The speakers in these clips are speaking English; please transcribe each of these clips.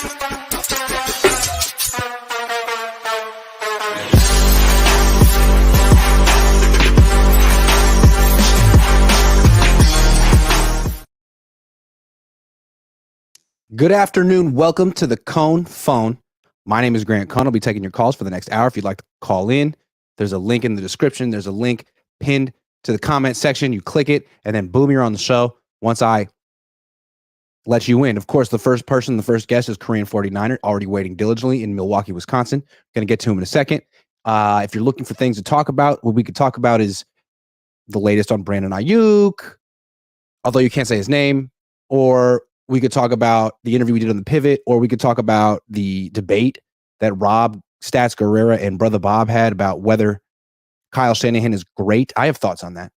Good afternoon. Welcome to the Cohn Phone. My name is Grant Cohn. I'll be taking your calls for the next hour. If you'd like to call in, there's a link in the description. There's a link pinned to the comment section. You click it, and then boom, you're on the show once I let you in. Of course, the first guest is Korean 49er, already waiting diligently in Milwaukee, Wisconsin. Going to get to him in a second. If you're looking for things to talk about, what we could talk about is the latest on Brandon Aiyuk, although you can't say his name, or we could talk about the interview we did on the Pivot, or we could talk about the debate that Rob Stats Guerrera and Brother Bob had about whether Kyle Shanahan is great. I have thoughts on that.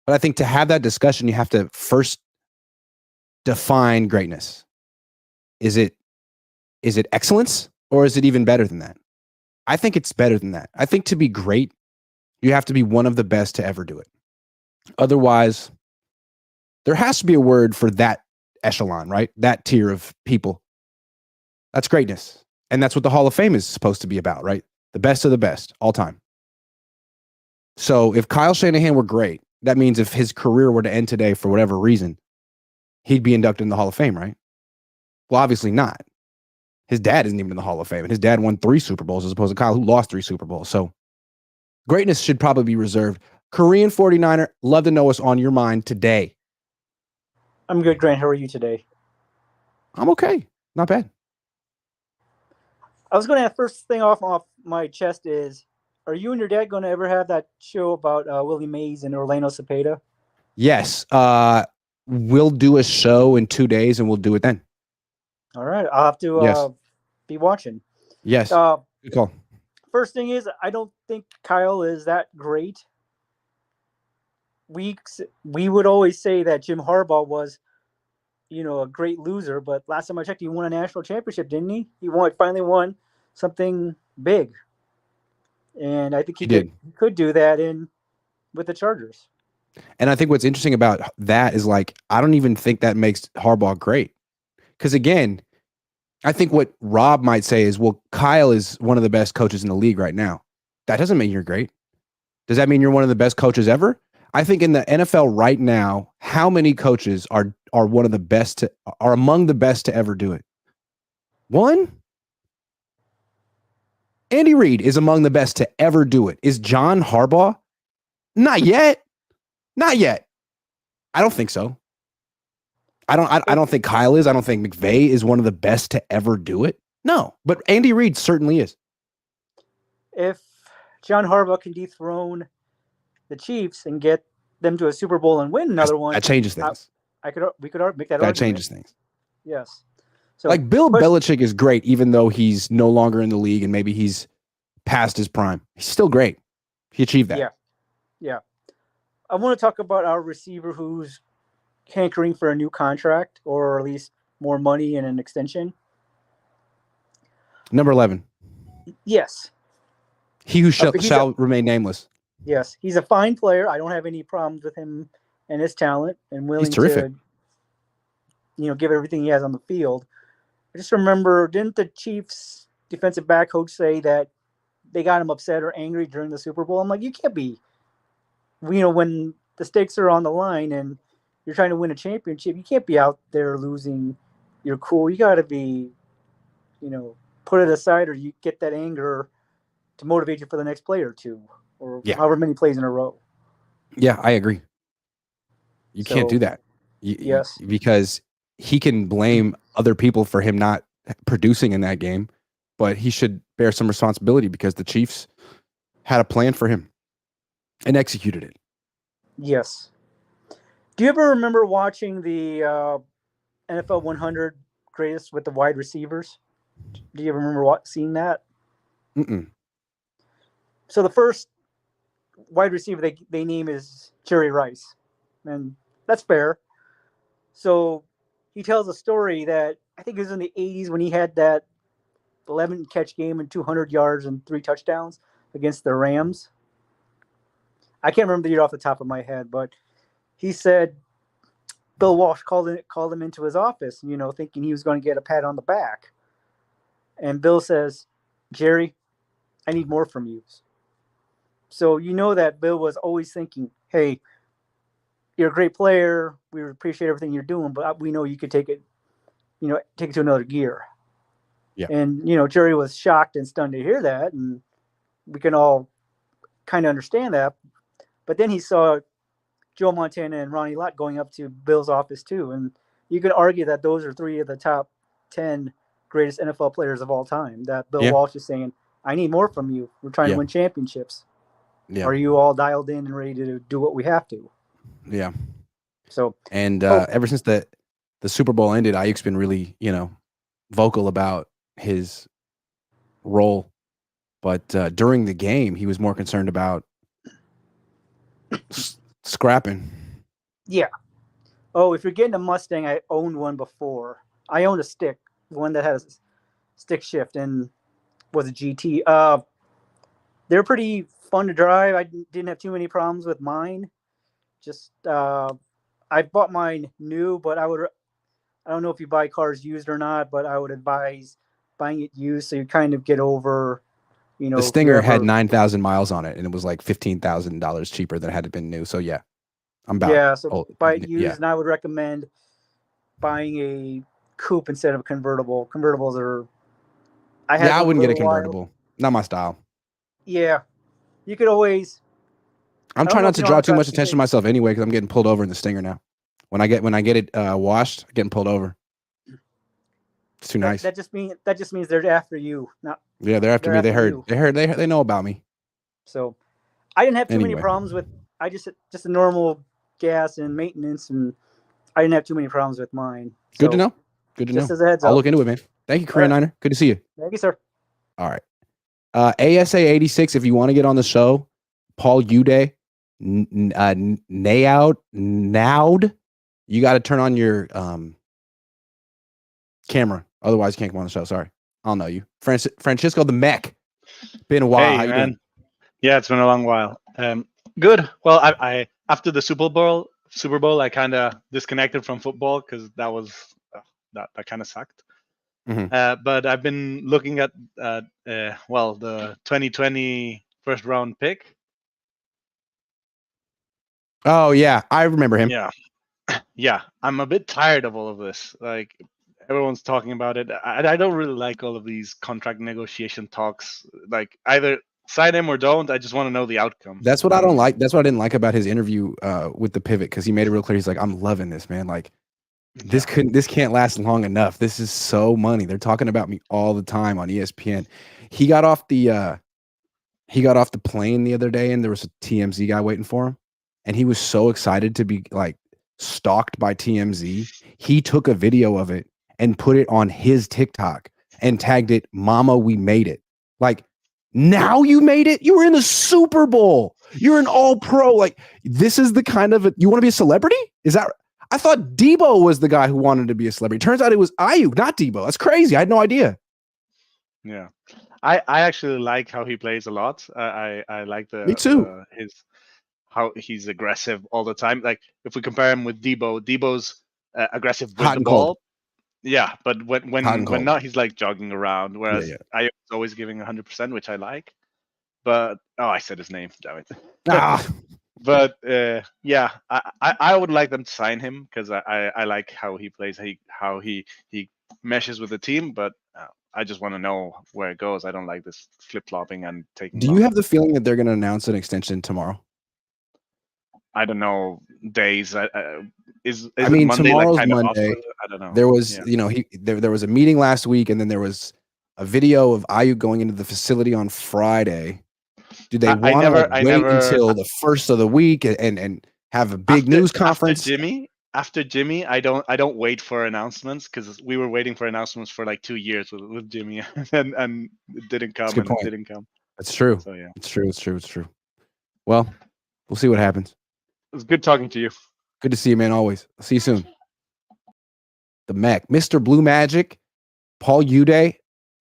But I think to have that discussion, you have to first define greatness. Is it excellence, or is it even better than that? I think it's better than that. I think to be great, you have to be one of the best to ever do it. Otherwise, there has to be a word for that echelon, right? That tier of people. That's greatness. And that's what the Hall of Fame is supposed to be about, right? The best of the best, all time. So if Kyle Shanahan were great, that means if his career were to end today for whatever reason, he'd be inducted in the Hall of Fame, right? Well, obviously not. His dad isn't even in the Hall of Fame, and his dad won 3 Super Bowls as opposed to Kyle, who lost 3 Super Bowls. So greatness should probably be reserved. Korean 49er, love to know what's on your mind today. I'm good, Grant. How are you today? I'm okay. Not bad. I was going to ask, first thing off my chest is, are you and your dad going to ever have that show about Willie Mays and Orlando Cepeda? Yes. We'll do a show in 2 days, and we'll do it then. All right. I'll have to be watching. Yes. Good call. First thing is, I don't think Kyle is that great. We would always say that Jim Harbaugh was, a great loser, but last time I checked, he won a national championship, didn't he? He finally won something big, and I think he could do that with the Chargers. And I think what's interesting about that is, like, I don't even think that makes Harbaugh great, because again, I think what Rob might say is, well, Kyle is one of the best coaches in the league right now. That doesn't mean you're great. Does that mean you're one of the best coaches ever? I think in the NFL right now, how many coaches are one of the best are among the best to ever do it? One? Andy Reid is among the best to ever do it. Is John Harbaugh? Not yet. Not yet. I don't think so. I don't think Kyle is. I don't think McVay is one of the best to ever do it. No, but Andy Reid certainly is. If John Harbaugh can dethrone the Chiefs and get them to a Super Bowl and win another one, that changes things. We could make that argument. That changes things. Yes. So, like, Bill Belichick is great, even though he's no longer in the league and maybe he's past his prime. He's still great. He achieved that. Yeah. I want to talk about our receiver who's hankering for a new contract, or at least more money and an extension. Number 11. Yes. He who shall remain nameless. Yes. He's a fine player. I don't have any problems with him and his talent, and willing to, give everything he has on the field. I just remember, didn't the Chiefs defensive back coach say that they got him upset or angry during the Super Bowl? I'm like, you can't be, when the stakes are on the line and you're trying to win a championship, you can't be out there losing your cool. You got to be, put it aside, or you get that anger to motivate you for the next play or two, or however many plays in a row. Yeah, I agree. You can't do that. Yes. Because he can blame other people for him not producing in that game, but he should bear some responsibility because the Chiefs had a plan for him and executed it. Yes. Do you ever remember watching the NFL 100 greatest with the wide receivers? Do you ever remember seeing that? Mm-mm. So the first wide receiver they name is Jerry Rice, and that's fair. So he tells a story that I think it was in the 80s when he had that 11 catch game and 200 yards and 3 touchdowns against the Rams. I can't remember the year off the top of my head, but he said Bill Walsh called him into his office, thinking he was going to get a pat on the back. And Bill says, Jerry, I need more from you. So you know that Bill was always thinking, hey, you're a great player. We appreciate everything you're doing, but we know you could take it to another gear. Yeah. And, Jerry was shocked and stunned to hear that. And we can all kind of understand that. But then he saw Joe Montana and Ronnie Lott going up to Bill's office too. And you could argue that those are three of the top 10 greatest NFL players of all time. That Bill Walsh is saying, I need more from you. We're trying to win championships. Yeah. Are you all dialed in and ready to do what we have to? Yeah. So, and ever since the Super Bowl ended, Aiyuk's been really, vocal about his role. But during the game, he was more concerned about scrapping. Yeah. Oh, if you're getting a Mustang, I owned one before. I owned a stick, one that has a stick shift, and was a GT. They're pretty fun to drive. I didn't have too many problems with mine. Just I bought mine new, but I don't know if you buy cars used or not, but I would advise buying it used so you kind of get over, the Stinger had 9,000 miles on it, and it was like $15,000 cheaper than it had been new. So yeah, I'm about. Yeah, so buy it used, and I would recommend buying a coupe instead of a convertible. Convertibles are. I wouldn't get a convertible. Not my style. Yeah, you could always. I'm trying not to draw too much attention to myself anyway, because I'm getting pulled over in the Stinger now. When I get it washed, I'm getting pulled over. It's too nice. That just means they're after you. They're after me. They know about me. So, I didn't have too many problems with. I just the normal gas and maintenance, and I didn't have too many problems with mine. Good to know. Good to know. Just as a heads up. I'll look into it, man. Thank you, Korean Niner. Good to see you. Thank you, sir. All right. ASA 86. If you want to get on the show, Paul Uday, Naud. You got to turn on your camera. Otherwise, you can't come on the show. Sorry. I'll know you. Francisco the Mech. Been a while. Hey, how you man. doing? Yeah, it's been a long while. Good. Well, I after the Super Bowl, I kind of disconnected from football because that was that kind of sucked. Mm-hmm. But I've been looking at the 2020 first round pick. Oh yeah, I remember him. Yeah. I'm a bit tired of all of this. Like, everyone's talking about it. I don't really like all of these contract negotiation talks. Like, either sign him or don't. I just want to know the outcome. That's what I don't like. That's what I didn't like about his interview with the Pivot, because he made it real clear. He's like, I'm loving this, man. Like, this can't last long enough. This is so money. They're talking about me all the time on ESPN. He got off the plane the other day, and there was a TMZ guy waiting for him, and he was so excited to be like stalked by TMZ. He took a video of it and put it on his TikTok and tagged it, "Mama, we made it." Like, now you made it? You were in the Super Bowl. You're an all-pro. Like, this is the kind of you want to be a celebrity? Is that? I thought Debo was the guy who wanted to be a celebrity. Turns out it was Aiyuk, not Debo. That's crazy. I had no idea. Yeah, I actually like how he plays a lot. I like Me too. How he's aggressive all the time. Like, if we compare him with Debo's aggressive with the ball. Cold. Yeah, but when not, he's like jogging around. Whereas Aiyuk's always giving 100%, which I like. But I said his name. Damn it. But I would like them to sign him, because I like how he plays, how he meshes with the team. But I just want to know where it goes. I don't like this flip flopping and taking. Do you have the feeling that they're going to announce an extension tomorrow? I don't know days. Is Monday, tomorrow's like Monday. I don't know. There was, there was a meeting last week, and then there was a video of Aiyuk going into the facility on Friday. Do they want to wait until the first of the week and have a big news conference? After Jimmy, I don't wait for announcements, because we were waiting for announcements for like 2 years with Jimmy, and it didn't come. It didn't come. That's true. So yeah, it's true. Well, we'll see what happens. It was good talking to you. Good to see you, man. Always. I'll see you soon. The Mech, Mr. Blue Magic, Paul Uday,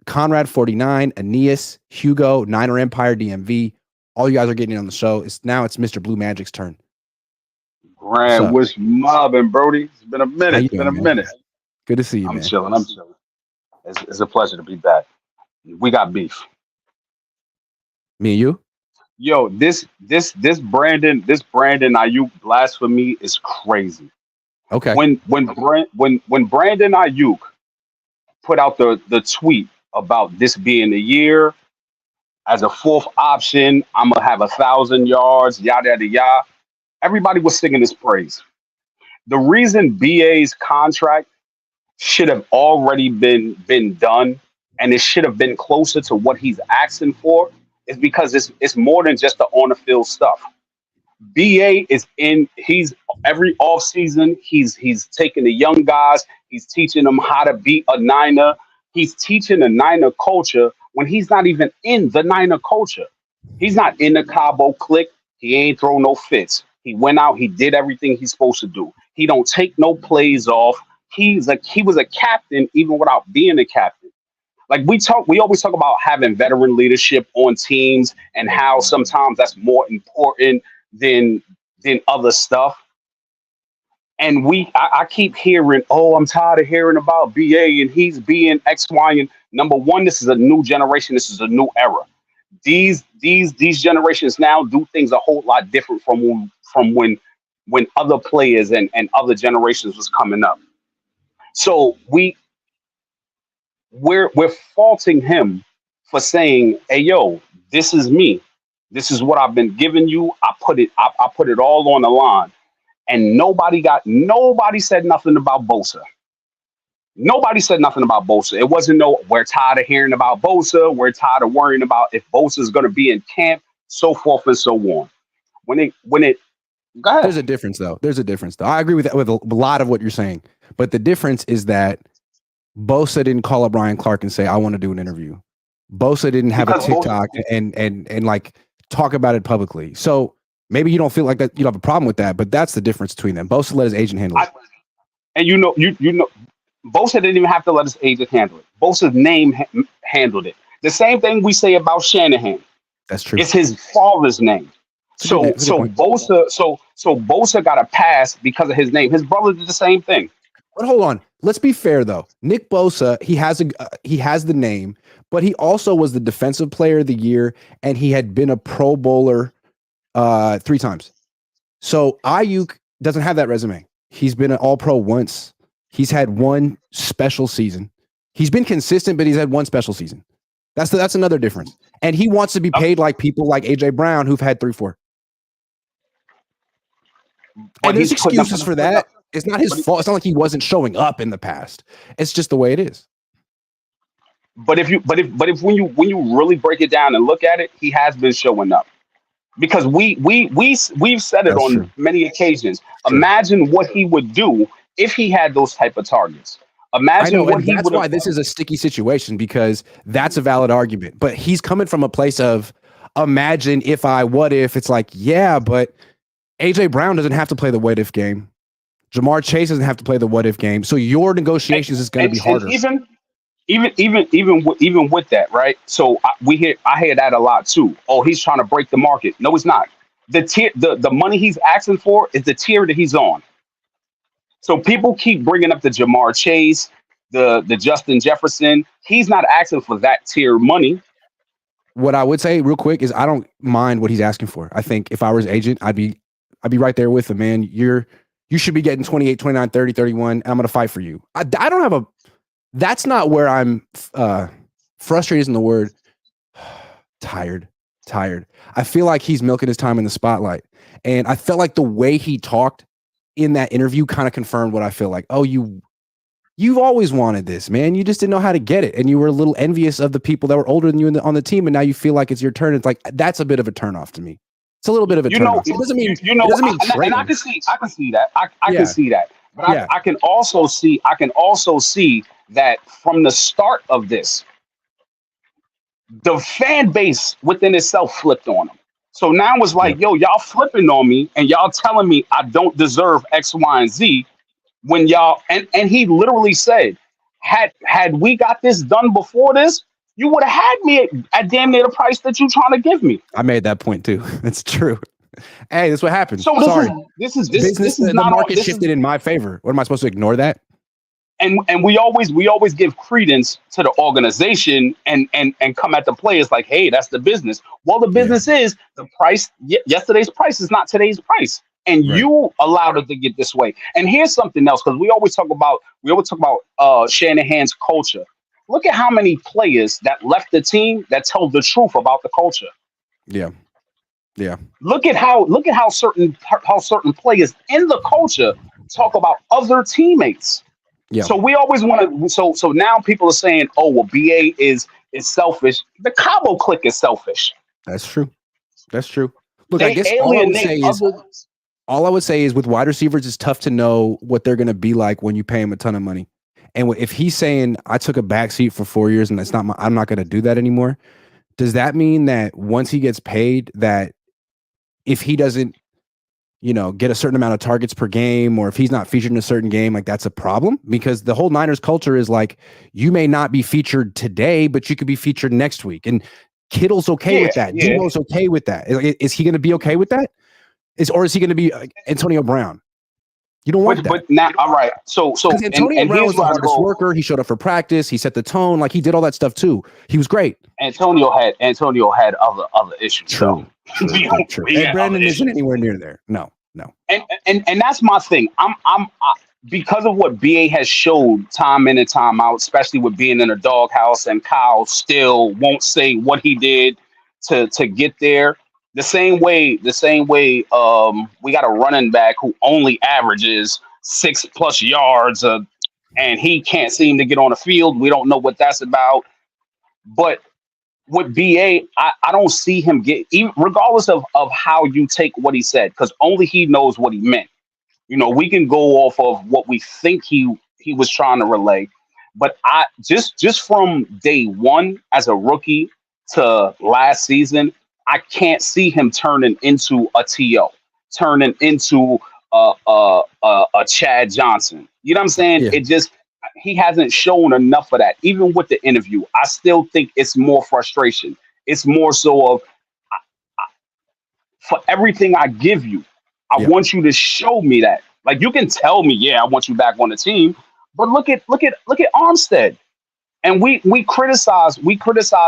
Conrad 49, Aeneas, Hugo, Niner Empire, DMV. All you guys are getting on the show. It's Mr. Blue Magic's turn. Grant, what's mobbing, Brody? It's been a minute. It's been a minute. Good to see you, man. I'm chilling. It's a pleasure to be back. We got beef. Me and you? Yo, this Brandon Aiyuk blasphemy is crazy. Okay. When Brandon Aiyuk put out the tweet about this being the year as a fourth option, I'm gonna have 1,000 yards, yada yada yada. Everybody was singing his praise. The reason BA's contract should have already been done, and it should have been closer to what he's asking for, is because it's more than just the on the field stuff. BA is in. He's every off season. He's taking the young guys. He's teaching them how to be a Niner. He's teaching the Niner culture when he's not even in the Niner culture. He's not in the Cabo clique. He ain't throw no fits. He went out. He did everything he's supposed to do. He don't take no plays off. He was a captain even without being a captain. Like we always talk about having veteran leadership on teams and how sometimes that's more important than other stuff. And I keep hearing, oh, I'm tired of hearing about BA and he's being X, Y, and number one, this is a new generation. This is a new era. These generations now do things a whole lot different from when other players and other generations was coming up. So we're faulting him for saying, hey, yo, this is me. This is what I've been giving you. I put it all on the line. And nobody said nothing about Bosa. Nobody said nothing about Bosa. It wasn't we're tired of hearing about Bosa. We're tired of worrying about if Bosa is going to be in camp, so forth and so on. When it go ahead. There's a difference though. I agree with that, with a lot of what you're saying. But the difference is that Bosa didn't call up Ryan Clark and say, I want to do an interview. Bosa didn't have a TikTok and like talk about it publicly. So maybe you don't feel like that you don't have a problem with that, but that's the difference between them. Bosa let his agent handle it. And you know, Bosa didn't even have to let his agent handle it. Bosa's name handled it. The same thing we say about Shanahan. That's true. It's his father's name. So Bosa got a pass because of his name. His brother did the same thing. But hold on. Let's be fair though. Nick Bosa, he has the name, but he also was the defensive player of the year, and he had been a Pro Bowler 3 times. So Aiyuk doesn't have that resume. He's been an All-Pro once. He's had one special season. He's been consistent, but he's had one special season. That's another difference. And he wants to be paid like people like AJ Brown who've had 3-4. And there's excuses for that. It's not his fault. It's not like he wasn't showing up in the past. It's just the way it is. But when you really break it down and look at it, he has been showing up. Because we've said it on many occasions. True. Imagine what he would do if he had those type of targets. Imagine what he would. That's why this is a sticky situation, because that's a valid argument. But he's coming from a place of imagine if what if. It's like, yeah, but AJ Brown doesn't have to play the what if game. Jamar Chase doesn't have to play the what if game. So your negotiations is going to be harder. Even with that, right? So I hear that a lot too. Oh, he's trying to break the market. No, he's not. The money he's asking for is the tier that he's on. So people keep bringing up the Jamar Chase, the Justin Jefferson. He's not asking for that tier money. What I would say real quick is I don't mind what he's asking for. I think if I was agent, I'd be right there with him, man. You should be getting 28, 29, 30, 31. I'm going to fight for you. I don't have that's not where I'm frustrated isn't the word. Tired. I feel like he's milking his time in the spotlight. And I felt like the way he talked in that interview kind of confirmed what I feel like. Oh, you've always wanted this, man. You just didn't know how to get it. And you were a little envious of the people that were older than you on the team. And now you feel like it's your turn. It's like, that's a bit of a turnoff to me. It's a little bit of a turnoff. It doesn't mean, and I can see that. I can see that. But I can also see that from the start of this, the fan base within itself flipped on him. So now it's like, yo, y'all flipping on me and y'all telling me I don't deserve X, Y, and Z when y'all and he literally said, had we got this done before this, you would have had me at damn near the price that you're trying to give me. I made that point too. That's true. Hey, that's what happened. So this is the market shifted in my favor. What am I supposed to ignore that? And we always give credence to the organization and come at the players like, hey, that's the business. Well, the business is the price. Yesterday's price is not today's price, and you allowed it to get this way. And here's something else, because we always talk about Shanahan's culture. Look at how many players that left the team that told the truth about the culture. Yeah. Look at how certain players in the culture talk about other teammates. Yeah. So we always want to. So now people are saying, "Oh, well, BA is selfish." The Cabo clique is selfish. That's true. Look, They I guess all I would say is with wide receivers, it's tough to know what they're going to be like when you pay them a ton of money. And if he's saying, "I took a backseat for 4 years and I'm not going to do that anymore," does that mean that once he gets paid, that if he doesn't, get a certain amount of targets per game, or if he's not featured in a certain game, like that's a problem? Because the whole Niners culture is like, you may not be featured today, but you could be featured next week. And Kittle's okay with that. Debo's okay with that. Is he going to be okay with that? Or is he going to be Antonio Brown? You don't want that. But now, all right. So Antonio Brown was the hardest worker. He showed up for practice. He set the tone. Like, he did all that stuff too. He was great. Antonio had other issues. True. And Brandon isn't anywhere near there. No. And that's my thing. I'm because of what BA has showed time in and time out, especially with being in a doghouse, and Kyle still won't say what he did to get there. The same way, we got a running back who only averages 6+ yards, and he can't seem to get on the field. We don't know what that's about. But with BA, I don't see him regardless of how you take what he said, because only he knows what he meant. We can go off of what we think he was trying to relay. But I just from day one as a rookie to last season, I can't see him turning into a TO, turning into a Chad Johnson. You know what I'm saying? Yeah. He hasn't shown enough of that. Even with the interview, I still think it's more frustration. It's more so of, for everything I give you, I want you to show me that. Like, you can tell me, I want you back on the team, but look at Armstead. And we criticize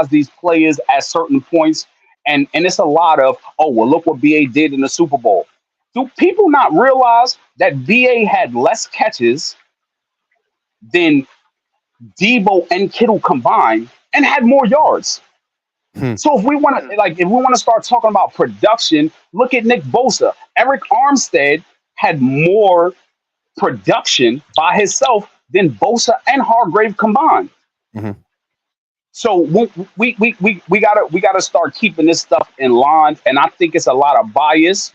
these players at certain points. And it's a lot of, oh, well, look what BA did in the Super Bowl. Do people not realize that BA had less catches than Debo and Kittle combined and had more yards? So if we want to start talking about production, look at Nick Bosa. Eric Armstead had more production by himself than Bosa and Hargrave combined. Mm-hmm. So we gotta start keeping this stuff in line, and I think it's a lot of bias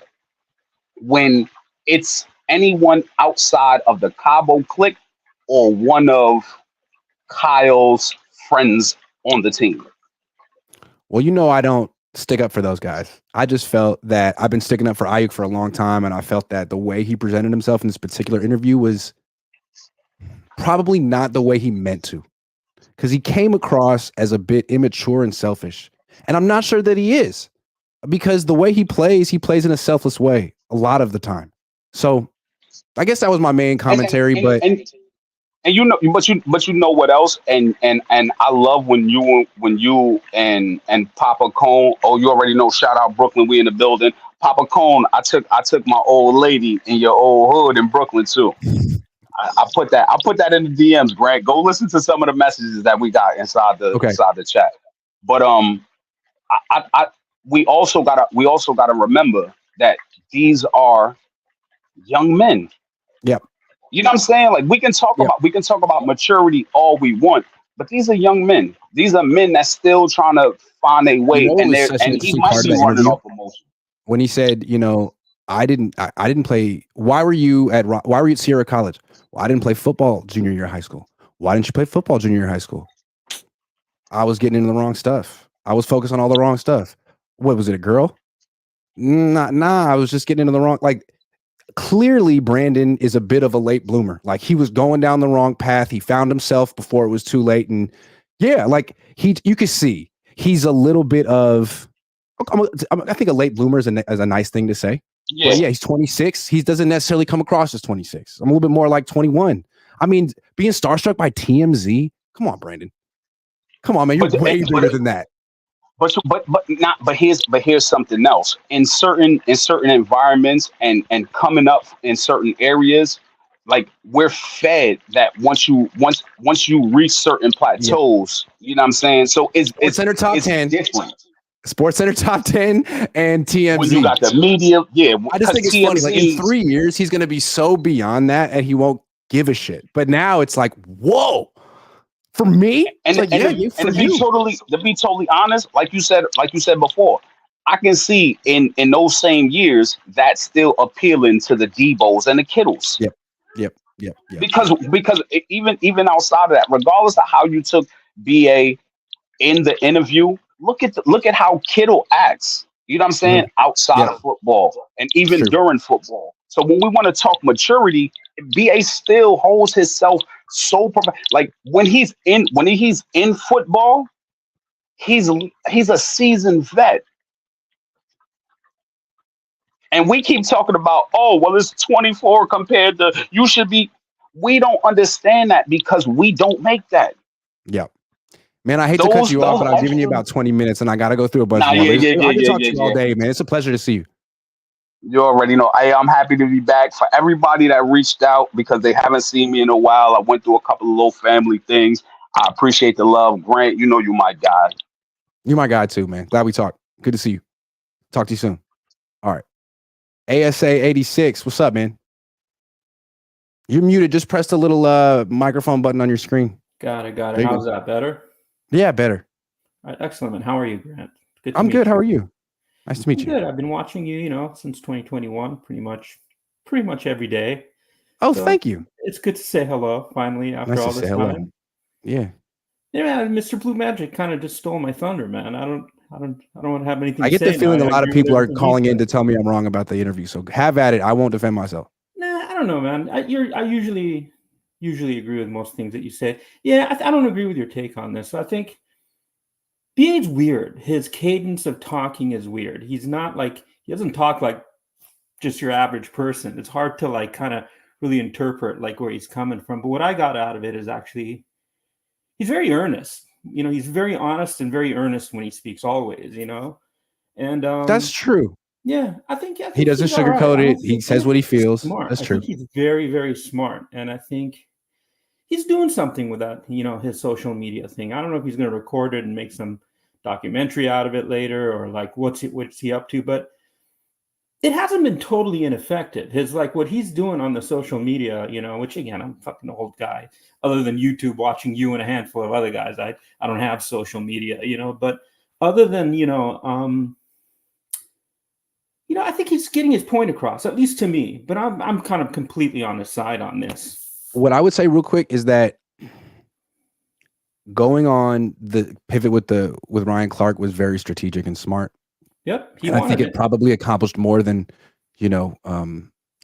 when it's anyone outside of the Cabo clique or one of Kyle's friends on the team. Well, I don't stick up for those guys. I just felt that I've been sticking up for Aiyuk for a long time, and I felt that the way he presented himself in this particular interview was probably not the way he meant to. Because he came across as a bit immature and selfish. And I'm not sure that he is. Because the way he plays in a selfless way a lot of the time. So I guess that was my main commentary. But you know what else? And I love when you and Papa Cohn, you already know, shout out Brooklyn, we in the building. Papa Cohn, I took my old lady in your old hood in Brooklyn too. I put that in the DMs, Grant. Go listen to some of the messages that we got inside the chat. But we also gotta remember that these are young men. Yep. You know what I'm saying? Like, we can talk about maturity all we want, but these are young men. These are men that's still trying to find a way, and he might be running off emotion. When he said, I didn't play. Why were you at Sierra College? Well, I didn't play football junior year of high school. Why didn't you play football junior year of high school? I was getting into the wrong stuff. I was focused on all the wrong stuff. What was it, a girl? Nah, I was just getting into the wrong. Like, clearly Brandon is a bit of a late bloomer. Like, he was going down the wrong path. He found himself before it was too late. And you could see he's a little bit of, I think a late bloomer is a nice thing to say. Yeah, he's 26. He doesn't necessarily come across as 26. I'm a little bit more like 21. I mean, being starstruck by TMZ. Come on, Brandon. Come on, man. You're way bigger than that. But here's something else. In certain environments and coming up in certain areas, like we're fed that once you reach certain plateaus, you know what I'm saying? So it's Center top 10 different. Sports Center top 10 and TMZ. When you got the media, yeah. I just think it's TMZ, funny. Like in 3 years, he's gonna be so beyond that and he won't give a shit. But now it's like, whoa. For me, and like, to be totally honest, like you said before, I can see in those same years that's still appealing to the Debos and the Kittles. Yep. Because even outside of that, regardless of how you took BA in the interview, look at how Kittle acts. You know what I'm saying? Outside of football and even during football. So when we want to talk maturity, BA still holds himself so like when he's in football, he's a seasoned vet. And we keep talking about, oh, well, it's 24 compared to you should be. We don't understand that because we don't make that. Yep. Man, I hate to cut you off, but I've given you about 20 minutes and I got to go through a bunch more. I can talk to you all day, man. It's a pleasure to see you. You already know. I'm happy to be back. For everybody that reached out because they haven't seen me in a while, I went through a couple of little family things. I appreciate the love. Grant, you know you my guy. You my guy too, man. Glad we talked. Good to see you. Talk to you soon. All right. ASA 86. What's up, man? You're muted. Just press the little microphone button on your screen. Got it. How's that? Better? Yeah, better. All right, excellent, man. How are you, Grant? I'm good. How are you? Nice to meet you. Good. I've been watching you, since 2021, pretty much every day. Oh, so thank you. It's good to say hello finally after all this time. Hello. Yeah. Yeah, man, Mr. Blue Magic kind of just stole my thunder, man. I don't want to have anything. I get the feeling a lot of people are calling in to tell me I'm wrong about the interview. So have at it. I won't defend myself. Nah, I don't know, man. I usually agree with most things that you say. Yeah, I don't agree with your take on this. So I think BA's weird. His cadence of talking is weird. He's not like, he doesn't talk like just your average person. It's hard to like kind of really interpret like where he's coming from. But what I got out of it is actually, he's very earnest. He's very honest and very earnest when he speaks always, and that's true. Yeah, I think he doesn't sugarcoat it. He says what he feels. Smart. That's true. I think he's very, very smart. And I think he's doing something with that, his social media thing. I don't know if he's going to record it and make some documentary out of it later or like what's he up to, but it hasn't been totally ineffective. His like what he's doing on the social media, which again, I'm a fucking old guy. Other than YouTube, watching you and a handful of other guys, I don't have social media, but other than, I think he's getting his point across, at least to me, but I'm kind of completely on his side on this. What I would say real quick is that going on the pivot with Ryan Clark was very strategic and smart. Yep. I think it probably accomplished more than,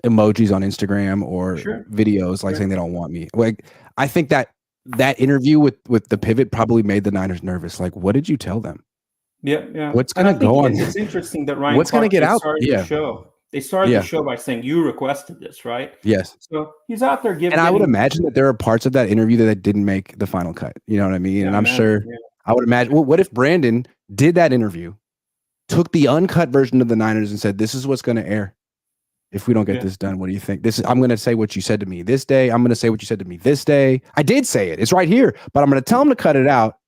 emojis on Instagram or videos like saying they don't want me. Like, I think that interview with the pivot probably made the Niners nervous. Like, what did you tell them? Yeah. What's going to go on? It's interesting that Ryan What's going to get out? The show. They started the show by saying you requested this, right? Yes. So he's out there giving. And I would imagine that there are parts of that interview that didn't make the final cut. You know what I mean? Yeah, and I'm sure. Yeah. I would imagine. Well, what if Brandon did that interview, took the uncut version of the Niners, and said, "This is what's going to air. If we don't get this done, what do you think? I'm going to say what you said to me this day. I'm going to say what you said to me this day. I did say it. It's right here, but I'm going to tell him to cut it out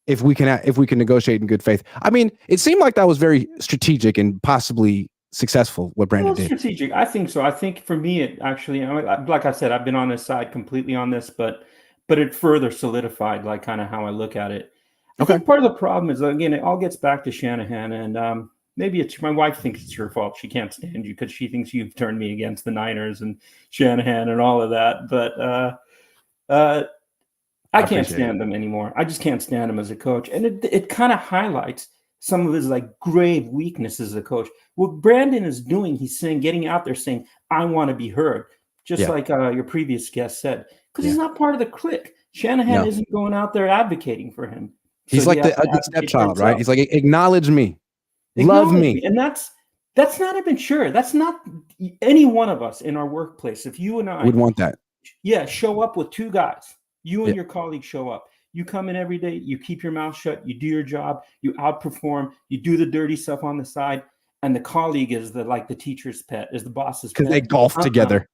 if we can negotiate in good faith." I mean, it seemed like that was very strategic and possibly successful what Brandon did. Strategic. I think so. I think for me, it actually, like I said, I've been on this side completely on this, but it further solidified like kind of how I look at it. I think part of the problem is, again, it all gets back to Shanahan, and maybe it's my wife thinks it's your fault. She can't stand you because she thinks you've turned me against the Niners and Shanahan and all of that. But I can't stand him anymore. I just can't stand him as a coach. And it kind of highlights some of his like grave weaknesses as a coach. What Brandon is doing, he's getting out there saying, I want to be heard. Just like your previous guest said, because he's not part of the clique. Shanahan isn't going out there advocating for him. He's like the stepchild, right? He's like, acknowledge me. Love me. And that's not even sure. That's not any one of us in our workplace. If you and I would want that. show up with 2 guys. You and your colleagues show up. You come in every day, you keep your mouth shut, you do your job, you outperform, you do the dirty stuff on the side, and the colleague is the teacher's pet, is the boss's pet. Because they golf together.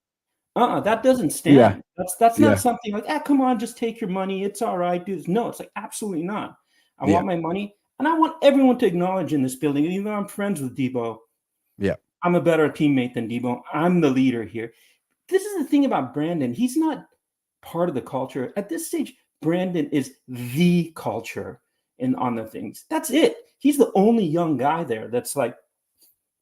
That doesn't stand. That's not something like, come on, just take your money. It's all right, dude. No, it's like, absolutely not. I want my money, and I want everyone to acknowledge in this building, even though I'm friends with Debo. Yeah. I'm a better teammate than Debo. I'm the leader here. This is the thing about Brandon. He's not part of the culture. At this stage, Brandon is the culture on the things. That's it. He's the only young guy there that's like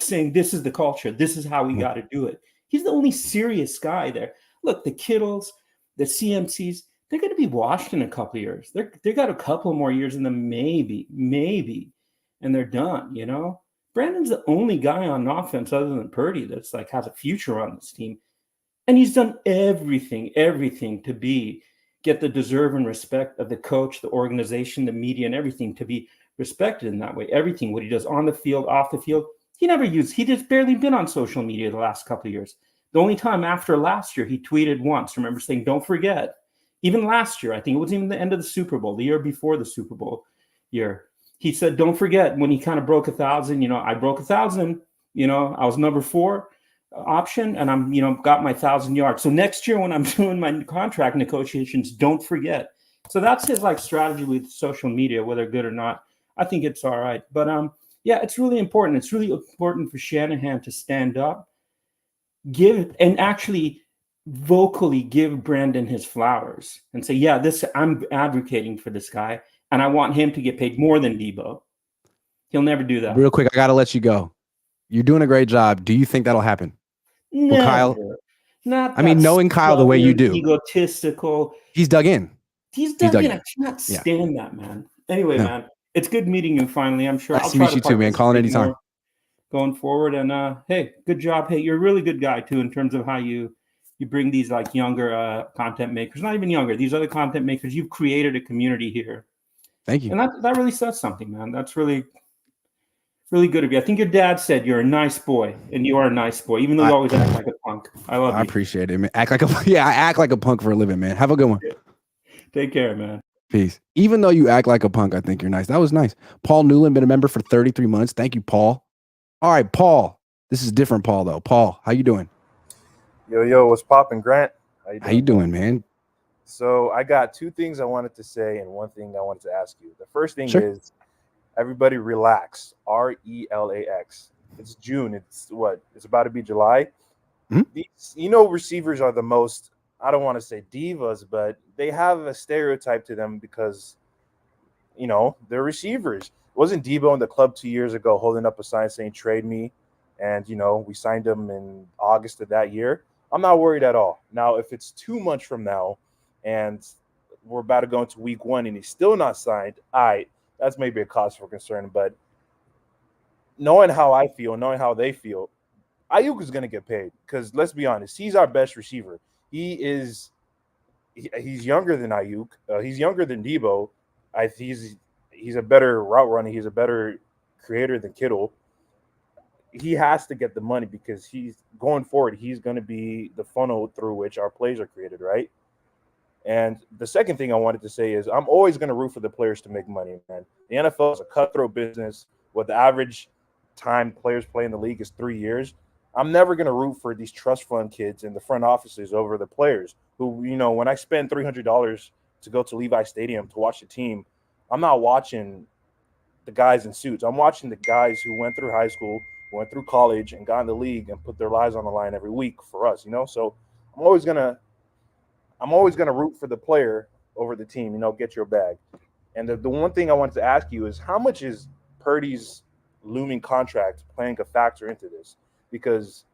saying, this is the culture. This is how we got to do it. He's the only serious guy there. Look, the Kittles, the CMCs, they're going to be washed in a couple of years. They got a couple more years in them, maybe, and they're done, you know? Brandon's the only guy on offense other than Purdy that's like has a future on this team. And he's done everything to get the deserve and respect of the coach, the organization, the media, and everything to be respected in that way. Everything, what he does on the field, off the field, he just barely been on social media the last couple of years. The only time after last year, he tweeted once, remember, saying, don't forget. Even last year, I think it was even the end of the Super Bowl, the year before the Super Bowl year. He said, don't forget when he kind of broke 1,000, I broke 1,000, I was number 4 option and I'm, got my 1,000 yards. So next year when I'm doing my contract negotiations, don't forget. So that's his strategy with social media, whether good or not. I think it's all right. But it's really important. It's really important for Shanahan to stand up, actually vocally give Brandon his flowers and say, I'm advocating for this guy and I want him to get paid more than Debo. He'll never do that. Real quick, I got to let you go. You're doing a great job. Do you think that'll happen? Never. Kyle? Not knowing Kyle the way you do. Egotistical. He's dug in. He's dug in. I cannot stand that, man. Anyway, man, it's good meeting you finally. I'm sure I'll meet you too, man. Call it anytime. Going forward. And hey, good job. Hey, you're a really good guy too in terms of how you bring these younger content makers, not even younger, these other content makers. You've created a community here. Thank you. And that really says something, man. That's really, really good of you. I think your dad said you're a nice boy, and you are a nice boy, even though you always act like a punk. I love you. I appreciate it, man. I act like a punk for a living, man. Have a good one. Take care, man. Peace. Even though you act like a punk, I think you're nice. That was nice. Paul Newland, been a member for 33 months. Thank you, Paul. All right, Paul. This is different Paul, though. Paul, how you doing? Yo, what's poppin', Grant? How you doing, man? So I got 2 things I wanted to say and 1 thing I wanted to ask you. The first thing is, everybody relax. RELAX. It's June. It's about to be July. Mm-hmm. These, receivers are the most, I don't want to say divas, but they have a stereotype to them because, they're receivers. Wasn't Debo in the club 2 years ago holding up a sign saying trade me? And, we signed him in August of that year. I'm not worried at all. Now, if it's 2 months from now and we're about to go into week 1 and he's still not signed, that's maybe a cause for concern. But knowing how I feel, knowing how they feel, Aiyuk is going to get paid because, let's be honest, he's our best receiver. He's younger than Aiyuk. He's younger than Debo. He's a better route runner. He's a better creator than Kittle. He has to get the money because he's going forward. He's going to be the funnel through which our plays are created, right? And the second thing I wanted to say is I'm always going to root for the players to make money, man. The NFL is a cutthroat business. What the average time players play in the league is 3 years. I'm never going to root for these trust fund kids in the front offices over the players who, when I spend $300 to go to Levi Stadium to watch the team, I'm not watching the guys in suits. I'm watching the guys who went through high school, went through college, and got in the league and put their lives on the line every week for us, So I'm always gonna root for the player over the team, get your bag. And the one thing I wanted to ask you is, how much is Purdy's looming contract playing a factor into this? Because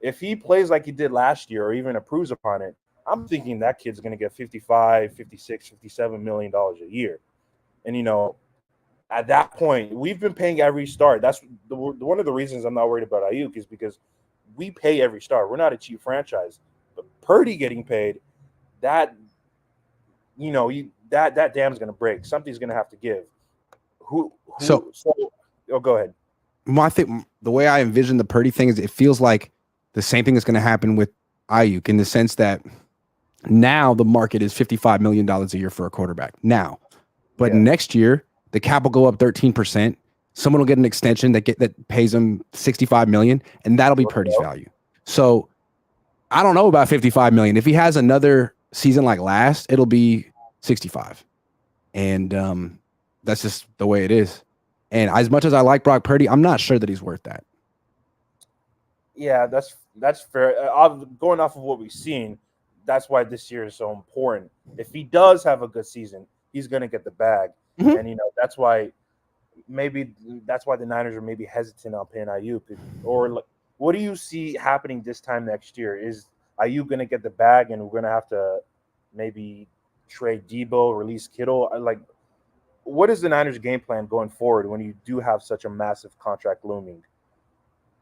if he plays like he did last year or even improves upon it, I'm thinking that kid's going to get $55, $56, $57 million a year. And, at that point, we've been paying every star. That's one of the reasons I'm not worried about Aiyuk is because we pay every star. We're not a cheap franchise. But Purdy getting paid, that dam's going to break. Something's going to have to give. So go ahead. I think the way I envision the Purdy thing is it feels like the same thing is going to happen with Aiyuk in the sense that Now the market is $55 million a year for a quarterback now. But next year, the cap will go up 13%. Someone will get an extension that pays them $65 million, and that'll be Purdy's value. So I don't know about $55 million. If he has another season like last, it'll be 65. And that's just the way it is. And as much as I like Brock Purdy, I'm not sure that he's worth that. Yeah, that's fair. Going off of what we've seen, that's why this year is so important. If he does have a good season, he's going to get the bag. Mm-hmm. And, that's why the Niners are maybe hesitant on paying Aiyuk. Or what do you see happening this time next year? Is Aiyuk going to get the bag and we're going to have to maybe trade Debo, release Kittle? What is the Niners' game plan going forward when you do have such a massive contract looming?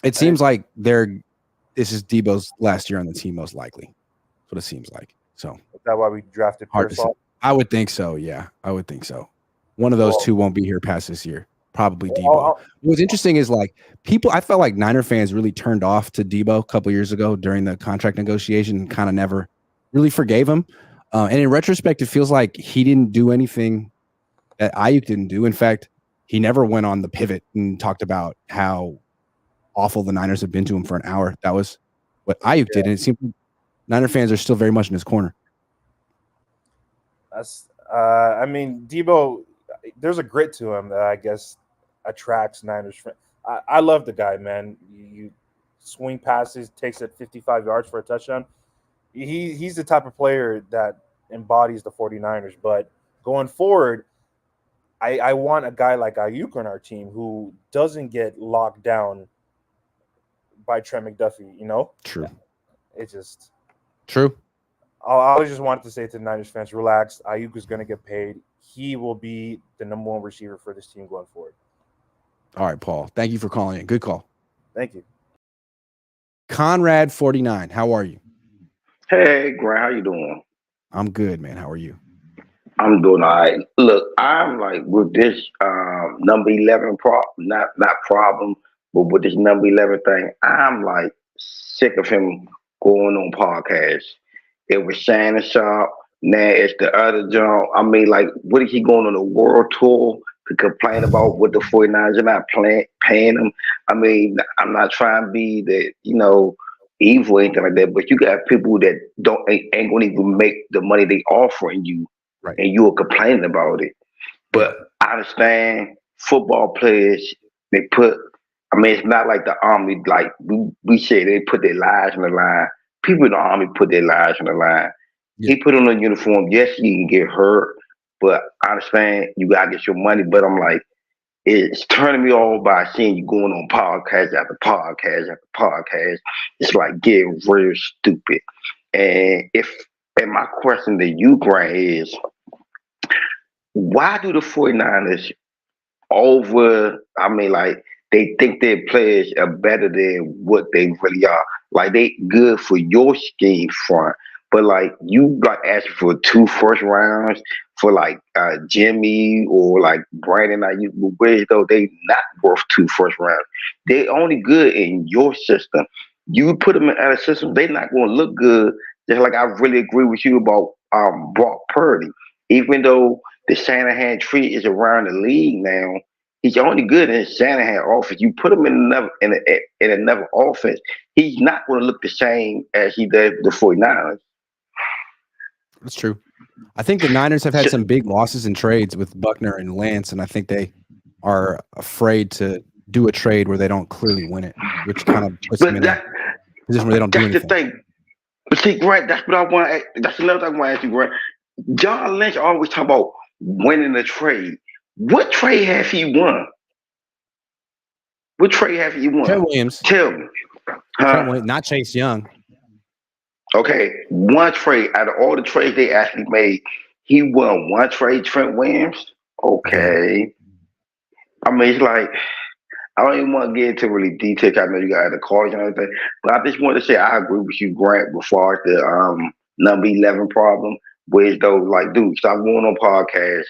It seems like this is Debo's last year on the team, most likely. That's what it seems like. So is that why we drafted Pearsall? I would think so. Yeah, I would think so. One of those two won't be here past this year. Probably Debo. What's interesting is I felt like Niner fans really turned off to Debo a couple years ago during the contract negotiation and kind of never really forgave him. And in retrospect, it feels like he didn't do anything that Aiyuk didn't do. In fact, he never went on the pivot and talked about how awful the Niners have been to him for an hour. That was what Aiyuk did. And it seems like Niner fans are still very much in his corner. That's, Debo, there's a grit to him that I guess attracts Niners fans. I love the guy, man. You swing passes, takes it 55 yards for a touchdown. He's the type of player that embodies the 49ers. But going forward, I want a guy like Aiyuk on our team who doesn't get locked down by Trent McDuffie, True. It's just true. I just wanted to say to the Niners fans, relax. Aiyuk is going to get paid. He will be the number one receiver for this team going forward. All right, Paul. Thank you for calling in. Good call. Thank you. Conrad 49. How are you? Hey, Grant. How you doing? I'm good, man. How are you? I'm doing all right. Look, I'm like with this number 11 not problem, but with this number 11 thing, I'm like sick of him going on podcasts. It was Shannon Sharp. Now it's the other John. What is he going on a world tour to complain about what the 49ers are not paying him? I'm not trying to be the, evil or anything like that, but you got people that ain't going to even make the money they offering you, right, and you are complaining about it. But I understand football players, they put, it's not like the Army, like we say they put their lives on the line. People in the Army put their lives on the line. Yeah. He put on a uniform. Yes, he can get hurt, but I understand you gotta get your money. But I'm like, it's turning me off by seeing you going on podcast after podcast after podcast. It's like getting real stupid. And my question to you, Grant, is why do the 49ers they think their players are better than what they really are? Like, they good for your scheme front, but like you asking for 2 first rounds for Jimmy or like Brandon Aiyuk, whereas though they not worth 2 first rounds. They only good in your system. You put them in other systems, they're not going to look good. Just like I really agree with you about Brock Purdy. Even though the Shanahan tree is around the league now, he's only good in Shanahan offense. You put him in another offense, he's not going to look the same as he does the 49ers. That's true. I think the Niners have had some big losses in trades with Buckner and Lance, and I think they are afraid to do a trade where they don't clearly win it, which kind of puts them in a position where they don't do anything. That's the thing. But see, Grant, that's what I want. That's another thing I want to ask you, Grant. John Lynch always talk about winning a trade. What trade have he won? What trade have he won? Trent Williams. Tell me. Trent Williams, not Chase Young. Okay, one trade out of all the trades they actually made, he won one trade, Trent Williams. Okay. It's like, I don't even want to get into really details. I know you got the calls and everything, but I just want to say I agree with you, Grant, before the number 11 problem, where though, like, dude, stop going on podcasts.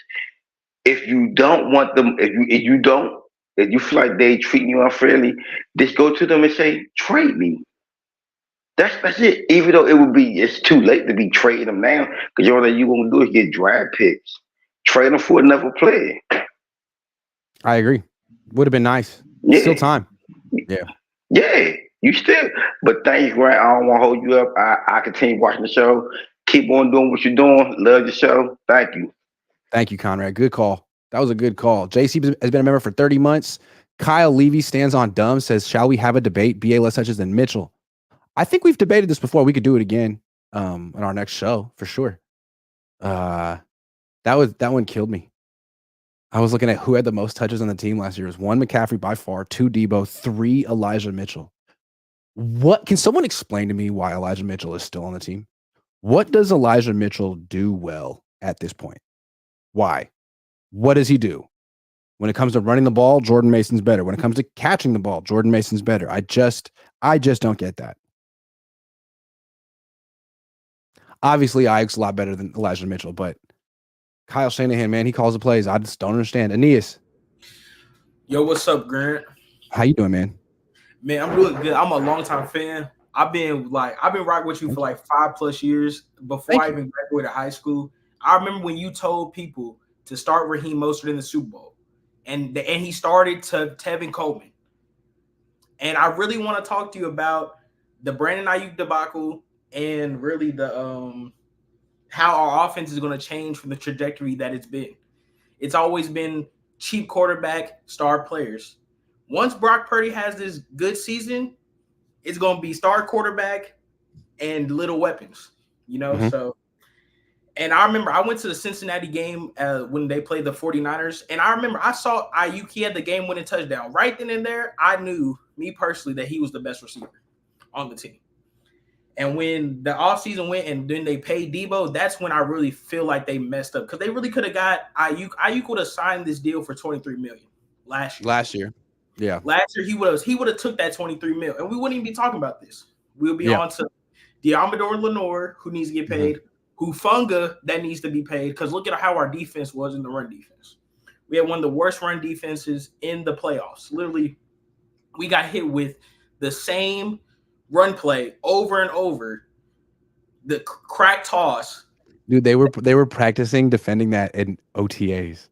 If you don't want them, if you feel like they treating you unfairly, just go to them and say, trade me. That's it. Even though it's too late to be trading them now, because all that you gonna do is get draft picks. Trade them for another player. I agree. Would have been nice. Yeah. Still time. Yeah. Yeah. You still. But thanks, Grant. I don't want to hold you up. I continue watching the show. Keep on doing what you're doing. Love the show. Thank you. Thank you, Conrad. Good call. That was a good call. JC has been a member for 30 months. Kyle Levy stands on dumb, says, shall we have a debate? BA less touches than Mitchell. I think we've debated this before. We could do it again on our next show for sure. That one killed me. I was looking at who had the most touches on the team last year. It was 1 McCaffrey by far, 2 Debo, 3 Elijah Mitchell. What can someone explain to me why Elijah Mitchell is still on the team? What does Elijah Mitchell do well at this point? Why? What does he do? When it comes to running the ball, Jordan Mason's better. When it comes to catching the ball, Jordan Mason's better. I just don't get that. Obviously, Aiyuk's a lot better than Elijah Mitchell, but Kyle Shanahan, man, he calls the plays. I just don't understand. Aeneas. Yo, what's up, Grant? How you doing, man? Man, I'm doing good. I'm a longtime fan. I've been rocking with you for like 5+ years before I even graduated high school. I remember when you told people to start Raheem Mostert in the Super Bowl, and he started to Tevin Coleman. And I really want to talk to you about the Brandon Aiyuk debacle and really the how our offense is going to change from the trajectory that it's been. It's always been cheap quarterback, star players. Once Brock Purdy has this good season, it's going to be star quarterback and little weapons, So, and I remember I went to the Cincinnati game when they played the 49ers, and I remember I saw Aiyuk, he had the game-winning touchdown. Right then and there, I knew, me personally, that he was the best receiver on the team. And when the offseason went and then they paid Debo, that's when I really feel like they messed up, because they really could have got Aiyuk. Aiyuk would have signed this deal for $23 million last year. Yeah. Last year he would have took that $23 million, and we wouldn't even be talking about this. We'll be on to Diamador Lenore, who needs to get paid, Hufanga, that needs to be paid, because look at how our defense was in the run defense. We had one of the worst run defenses in the playoffs. Literally, we got hit with the same run play over and over, the crack toss. Dude, they were practicing defending that in OTAs.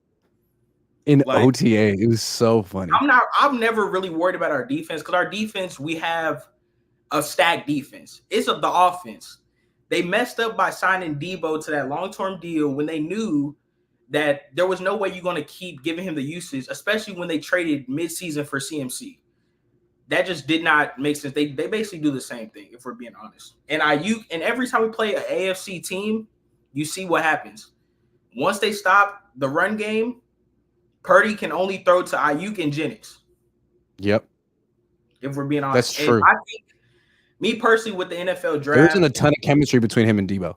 OTA, it was so funny. I'm never really worried about our defense, because our defense, we have a stacked defense. It's the offense. They messed up by signing Debo to that long-term deal when they knew that there was no way you're going to keep giving him the usage, especially when they traded midseason for CMC. That just did not make sense. They basically do the same thing, if we're being honest. And Aiyuk, and every time we play an AFC team, you see what happens. Once they stop the run game, Purdy can only throw to Aiyuk and Jennings. Yep. If we're being honest. That's true. And I think, me personally, with the NFL draft, there isn't a ton of chemistry between him and Debo.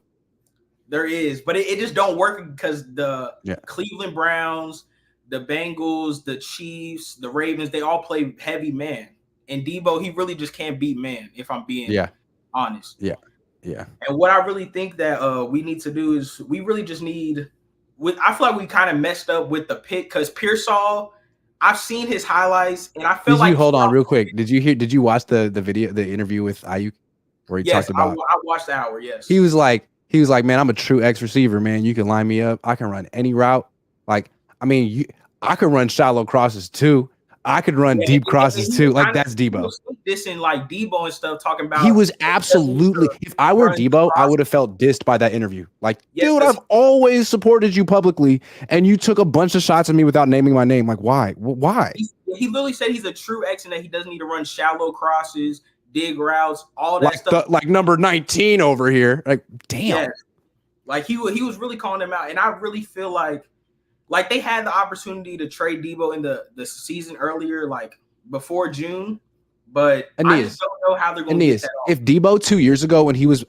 There is, but it just don't work because the Cleveland Browns, the Bengals, the Chiefs, the Ravens, they all play heavy man. And Debo, he really just can't beat man, if I'm being honest. Yeah. And what I really think that we need to do is we really just need – I feel like we kind of messed up with the pick, because Pearsall, I've seen his highlights, and I feel like – hold on real quick. Did you watch the video, the interview with Aiyuk where he talked about – I watched the hour, yes. He was like, man, I'm a true X receiver, man. You can line me up. I can run any route. I could run shallow crosses too. I could run deep crosses too. That's Debo. This and Debo and stuff, talking about. He was absolutely. If I were Debo, I would have felt dissed by that interview. Dude, I've always supported you publicly, and you took a bunch of shots at me without naming my name. Why? Why? He literally said he's a true X and that he doesn't need to run shallow crosses, dig routes, all that stuff. Like number 19 over here. Damn. Yeah. He was really calling them out, and I really feel like they had the opportunity to trade Debo in the season earlier, before June, but I just don't know how they're going to get that off. If Debo 2 years ago, when he was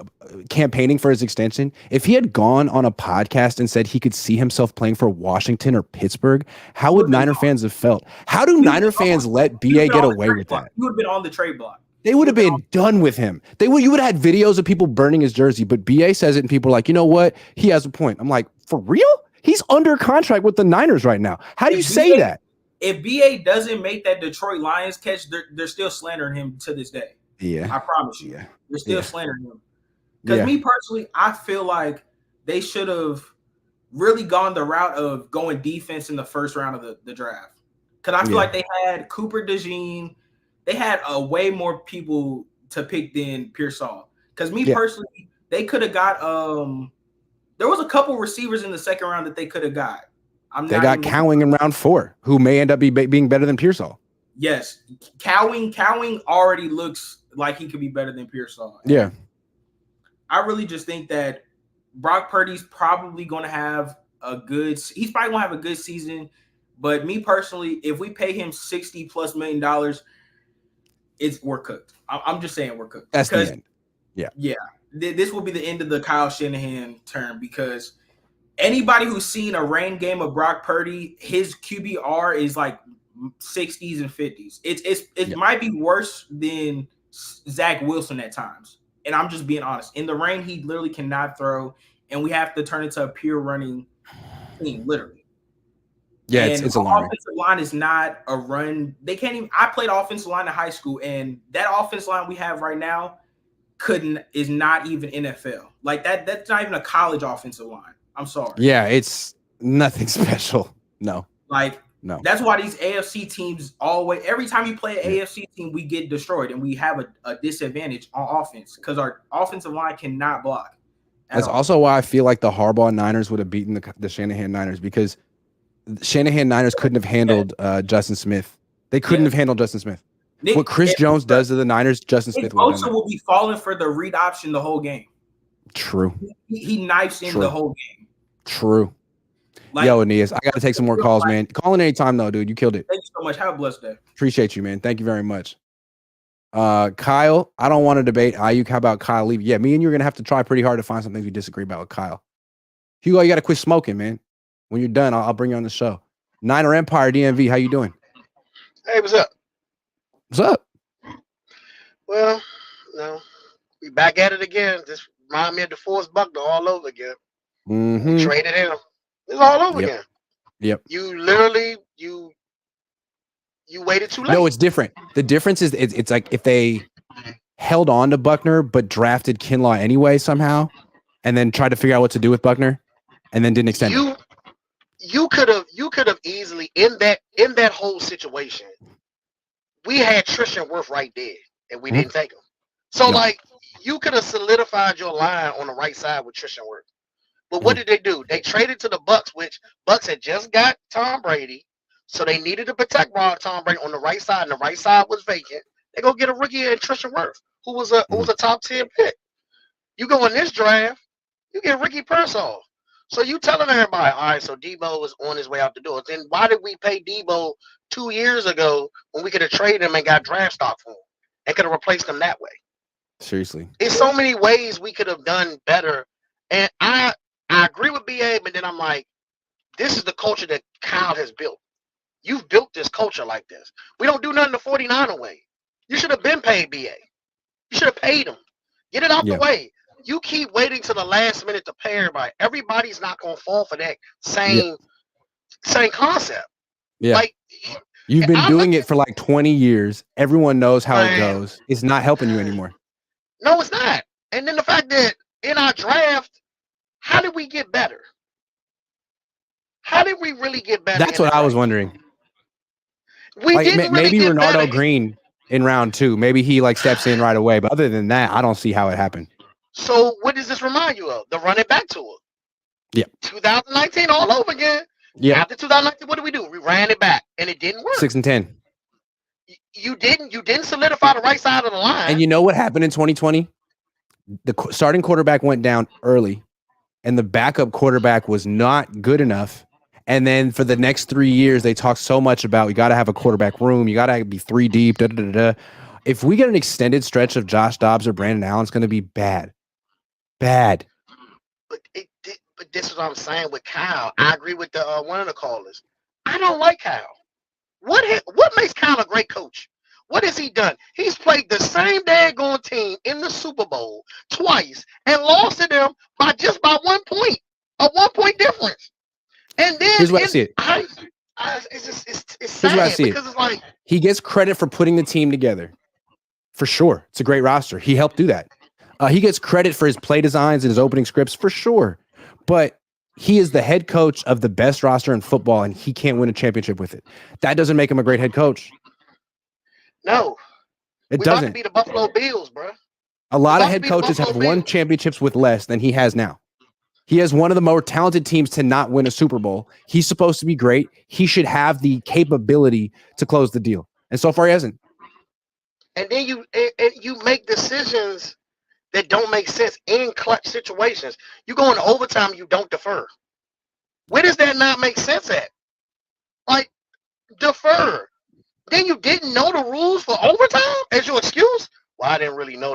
campaigning for his extension, if he had gone on a podcast and said he could see himself playing for Washington or Pittsburgh, how would Niner fans have felt? How do Niner fans let BA get away with that? He would have been on the trade block. They would have been done with him. You would have had videos of people burning his jersey, but BA says it and people are like, you know what? He has a point. I'm like, for real? He's under contract with the Niners right now. How do you say that? If BA doesn't make that Detroit Lions catch, they're still slandering him to this day. I promise you. Yeah. You're still slandering him. Because me personally, I feel like they should have really gone the route of going defense in the first round of the draft. Because I feel like they had Cooper DeJean. They had way more people to pick than Pearsall. Because me personally, they could have got there was a couple receivers in the second round that they could have got. They got Cowing in round 4, who may end up being better than Pearsall. Yes, Cowing already looks like he could be better than Pearsall. Yeah, I really just think that Brock Purdy's probably going to have a good. He's probably going to have a good season. But me personally, if we pay him $60+ million, we're cooked. I'm just saying we're cooked. That's the end. Yeah. This will be the end of the Kyle Shanahan term because anybody who's seen a rain game of Brock Purdy, his QBR is like 60s and 50s. It might be worse than Zach Wilson at times. And I'm just being honest. In the rain, he literally cannot throw, and we have to turn it to a pure running team, literally. Yeah, it's alarming. Offensive line is not a run. They can't even. I played offensive line in high school, and that offensive line we have right now is not even NFL. Like that's not even a college offensive line. I'm sorry. Yeah, it's nothing special. No. No. That's why these AFC teams always, every time you play an AFC team, we get destroyed and we have a disadvantage on offense because our offensive line cannot block. That's also why I feel like the Harbaugh Niners would have beaten the Shanahan Niners because Shanahan Niners couldn't have handled Justin Smith. They couldn't have handled Justin Smith. What Chris Jones does to the Niners, Justin Smith will be falling for the read option the whole game. True. He knifes in the whole game. True. Yo, Aeneas, I got to take some more calls, man. Call in anytime, though, dude. You killed it. Thank you so much. Have a blessed day. Appreciate you, man. Thank you very much. Kyle, I don't want to debate Aiyuk. How about Kyle leave? Yeah, me and you are going to have to try pretty hard to find some things we disagree about with Kyle. Hugo, you got to quit smoking, man. When you're done, I'll bring you on the show. Niner Empire DMV, how you doing? Hey, what's up? What's up? Well, we back at it again. Just remind me of DeForest Buckner all over again. Mm-hmm. Traded him. It's all over again. Yep. You literally you waited too late. No, it's different. The difference is it's like if they held on to Buckner but drafted Kinlaw anyway somehow, and then tried to figure out what to do with Buckner, and then didn't extend him. You could have easily in that whole situation. We had Tristan Wirth right there, and we didn't take him. So you could have solidified your line on the right side with Tristan Wirth. But what did they do? They traded to the Bucks, which Bucks had just got Tom Brady, so they needed to protect Tom Brady on the right side, and the right side was vacant. They go get a rookie in Tristan Wirth, who was a top 10 pick. You go in this draft, you get Ricky Pearsall. So you telling everybody, all right, so Debo is on his way out the door. Then why did we pay Debo 2 years ago when we could have traded him and got draft stock for him and could have replaced him that way? Seriously. There's so many ways we could have done better. And I agree with BA, but then I'm like, this is the culture that Kyle has built. You've built this culture like this. We don't do nothing the 49er way. You should have been paid BA. You should have paid him. Get it out the way. You keep waiting to the last minute to pay everybody. Everybody's not going to fall for that same concept. Yeah. Like, you've been doing it for like 20 years. Everyone knows how it goes. It's not helping you anymore. No, it's not. And then the fact that in our draft, how did we get better? How did we really get better? That's what I was wondering. We didn't really maybe get Renardo better. Green in round 2. Maybe he steps in right away. But other than that, I don't see how it happened. So what does this remind you of? The running back tour. Yeah. 2019 all over again. Yeah. After 2019, what did we do? We ran it back, and it didn't work. 6-10. You didn't solidify the right side of the line. And you know what happened in 2020? The starting quarterback went down early, and the backup quarterback was not good enough. And then for the next 3 years, they talked so much about we got to have a quarterback room. You got to be 3 deep. Da, da, da, da. If we get an extended stretch of Josh Dobbs or Brandon Allen, it's going to be bad. Bad. But this is what I'm saying with Kyle. I agree with the one of the callers. I don't like Kyle. What makes Kyle a great coach? What has he done? He's played the same daggone team in the Super Bowl twice and lost to them by 1 point, a 1 point difference. And then here's what I see it. It's sad because it's like he gets credit for putting the team together. For sure. It's a great roster. He helped do that. He gets credit for his play designs and his opening scripts for sure. But he is the head coach of the best roster in football, and he can't win a championship with it. That doesn't make him a great head coach. No. It We're doesn't. about to be the Buffalo Bills, bro. A lot of head coaches have won championships with less than he has now. He has one of the more talented teams to not win a Super Bowl. He's supposed to be great. He should have the capability to close the deal. And so far he hasn't. And then you make decisions that don't make sense in clutch situations. You go into overtime, you don't defer. Where does that not make sense at? Like, defer. Then you didn't know the rules for overtime as your excuse? Well, I didn't know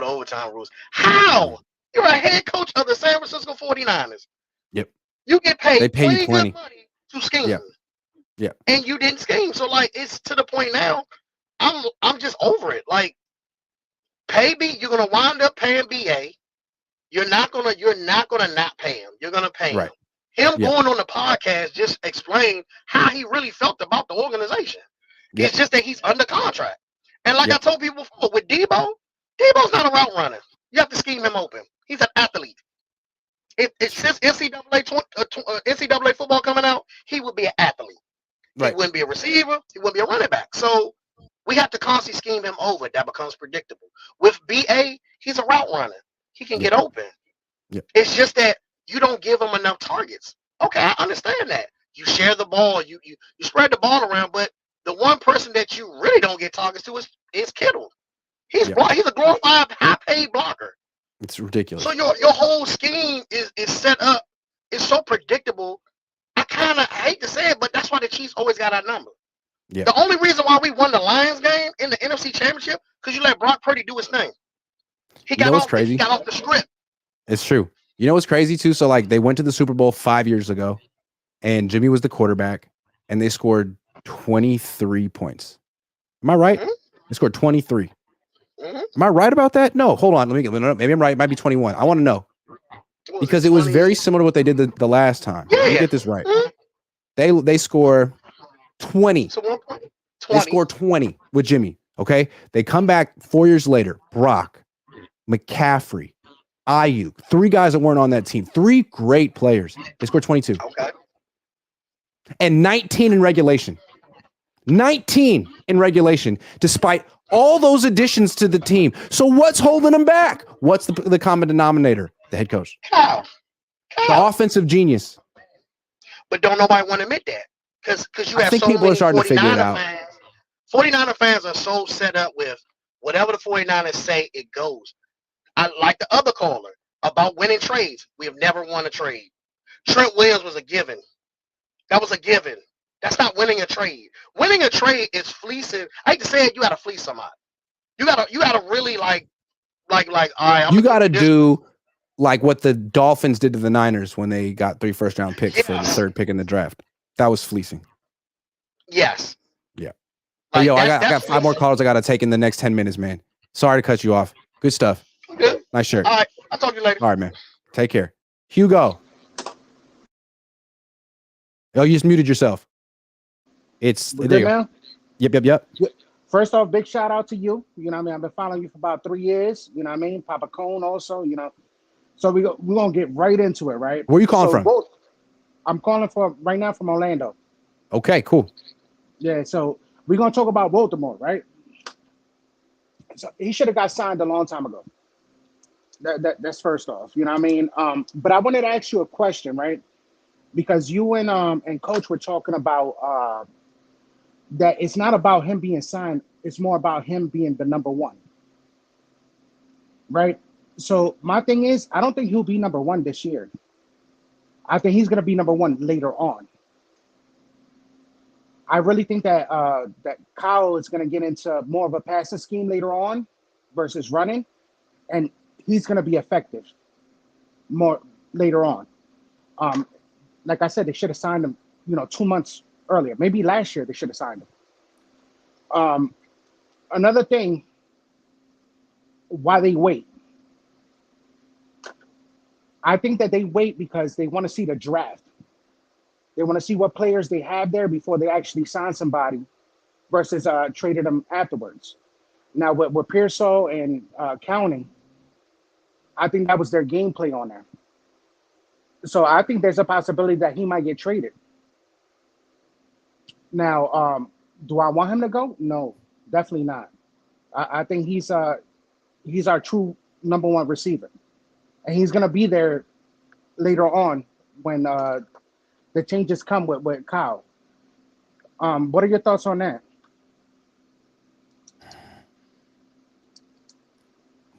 the overtime rules. How? You're a head coach of the San Francisco 49ers. Yep. You get paid they pay you plenty good money to scheme. Yep. Yep. And you didn't scheme. So like it's to the point now, I'm just over it. Like pay B, you're gonna wind up paying BA. You're not gonna not pay him. You're gonna pay him. Him going on the podcast just explained how he really felt about the organization. Yep. It's just that he's under contract. And like I told people before, with Debo's not a route runner. You have to scheme him open. He's an athlete. If since NCAA football coming out, he would be an athlete. Right. He wouldn't be a receiver. He wouldn't be a running back. So we have to constantly scheme him over. That becomes predictable. With BA, he's a route runner. He can get open. Yep. It's just that you don't give him enough targets. Okay, I understand that. You share the ball. You spread the ball around, but the one person that you really don't get targets to is Kittle. He's a glorified, high-paid blocker. It's ridiculous. So your whole scheme is set up. It's so predictable. I hate to say it, but that's why the Chiefs always got our number. Yeah. The only reason why we won the Lions game in the NFC Championship because you let Brock Purdy do his thing. He got off the script. It's true. You know what's crazy too? So like they went to the Super Bowl 5 years ago, and Jimmy was the quarterback, and they scored 23 points. Am I right? Mm-hmm. They scored 23. Mm-hmm. Am I right about that? No, hold on. Maybe I'm right. It might be 21. I want to know. Because it was very similar to what they did the last time. Let me get this right. Mm-hmm. They score 20. So 20. They score 20 with Jimmy. Okay. They come back 4 years later. Brock, McCaffrey, Aiyuk, 3 guys that weren't on that team. 3 great players. They scored 22. Okay. And 19 in regulation. 19 in regulation, despite all those additions to the team. So what's holding them back? What's the common denominator? The head coach. Kyle. The offensive genius. But don't nobody want to admit that. Because you have so people many are starting to figure it out. 49er fans are so set up with whatever the 49ers say, it goes. I like the other caller about winning trades. We have never won a trade. Trent Williams was a given. That was a given. That's not winning a trade. Winning a trade is fleecing. I hate to say it, you gotta fleece somebody. You gotta really like all right. You gotta do like what the Dolphins did to the Niners when they got 3 first-round picks for the 3rd pick in the draft. That was fleecing. Yes. Yeah. Like, I got 5 more calls I gotta take in the next 10 minutes, man. Sorry to cut you off. Good stuff. Good. Nice shirt. All right. I'll talk to you later. All right, man. Take care. Hugo. Oh, you just muted yourself. There you go. Yep. First off, big shout out to you. You know what I mean? I've been following you for about 3 years. You know what I mean? Papa Cohn also, you know. So we're going to get right into it, right? Where are you calling from? I'm calling right now from Orlando. Okay, cool. Yeah, so we're going to talk about Baltimore, right? So he should have got signed a long time ago. That's first off. You know what I mean? But I wanted to ask you a question, right? Because you and Coach were talking about that it's not about him being signed. It's more about him being the number one. Right? So my thing is, I don't think he'll be number one this year. I think he's going to be number one later on. I really think that that Kyle is going to get into more of a passing scheme later on versus running, and he's going to be effective more later on. Like I said, they should have signed him, 2 months earlier. Maybe last year they should have signed him. Another thing, why they wait. I think that they wait because they want to see the draft. They want to see what players they have there before they actually sign somebody versus traded them afterwards. Now with Pearsall and Counting, I think that was their gameplay on there. So I think there's a possibility that he might get traded. Now, do I want him to go? No, definitely not. I think he's our true number one receiver, and he's gonna be there later on when the changes come with Kyle. What are your thoughts on that?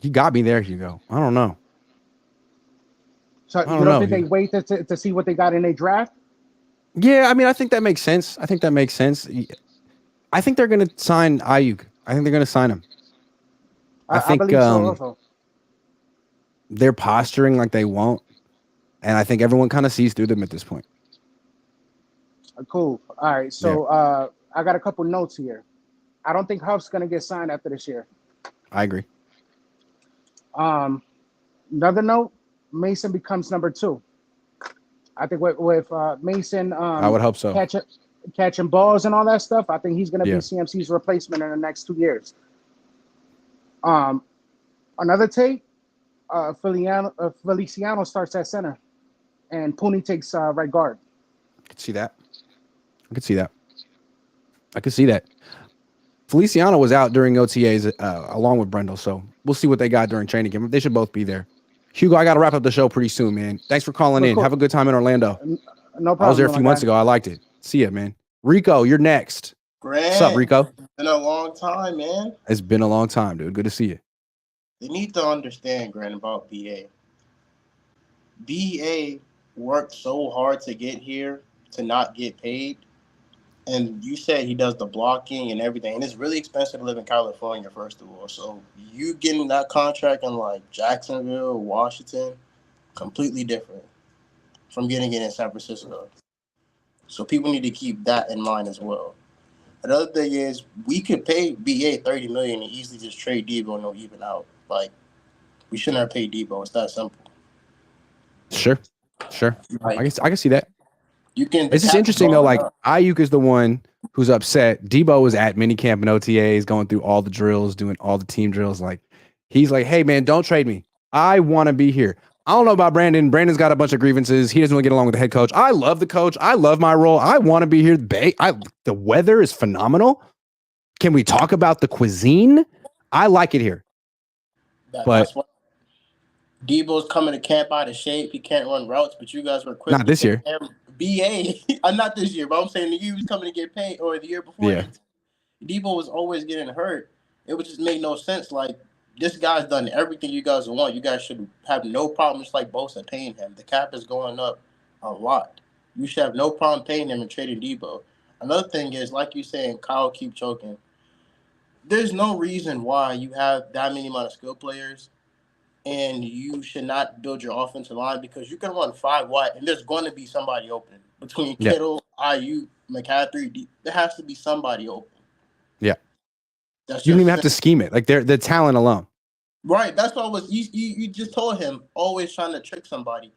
You got me there, Hugo. I don't know. So you don't think they wait to see what they got in their draft? Yeah, I mean, I think that makes sense. I think they're going to sign Aiyuk. I think they're going to sign him. I think believe so also. They're posturing like they won't, and I think everyone kind of sees through them at this point. Cool. All right. So I got a couple notes here. I don't think Huff's going to get signed after this year. I agree. Another note, Mason becomes number 2. I think with Mason, I would hope so. Catching balls and all that stuff, I think he's going to be CMC's replacement in the next 2 years. Another take, Feliciano starts at center, and Pooney takes right guard. I could see that. Feliciano was out during OTAs along with Brendel, so we'll see what they got during training camp. They should both be there. Hugo, I got to wrap up the show pretty soon, man. Thanks for calling in. Cool. Have a good time in Orlando. No problem. I was there a few months ago. I liked it. See ya, man. Rico, you're next. Grant, what's up, Rico? It's been a long time, man. It's been a long time, dude. Good to see you. They need to understand, Grant, about BA. BA worked so hard to get here to not get paid. And you said he does the blocking and everything. And it's really expensive to live in California, first of all. So you getting that contract in like Jacksonville or Washington, completely different from getting it in San Francisco. So people need to keep that in mind as well. Another thing is we could pay BA $30 million and easily just trade Debo and no even out. Like, we shouldn't have paid Debo. It's that simple. Sure. Like, I can see that. It's just interesting though. Like Aiyuk is the one who's upset. Debo was at minicamp and OTAs, going through all the drills, doing all the team drills. Like he's like, "Hey man, don't trade me. I want to be here." I don't know about Brandon. Brandon's got a bunch of grievances. He doesn't want to get along with the head coach. I love the coach. I love my role. I want to be here. The weather is phenomenal. Can we talk about the cuisine? I like it here. That's what Debo's coming to camp out of shape. He can't run routes, but you guys were quick. Not this year. BA, not this year, but I'm saying he was coming to get paid, or the year before. Yeah. Debo was always getting hurt. It would just make no sense. Like, this guy's done everything you guys want. You guys should have no problem just like Bosa paying him. The cap is going up a lot. You should have no problem paying him and trading Debo. Another thing is, like you saying, Kyle keep choking. There's no reason why you have that many amount of skill players and you should not build your offensive line, because you can run 5 wide and there's going to be somebody open between Kittle, Aiyuk, McCaffrey. There has to be somebody open. Yeah. You don't even have to scheme it. Like the talent alone. Right. That's what was. You just told him, always trying to trick somebody.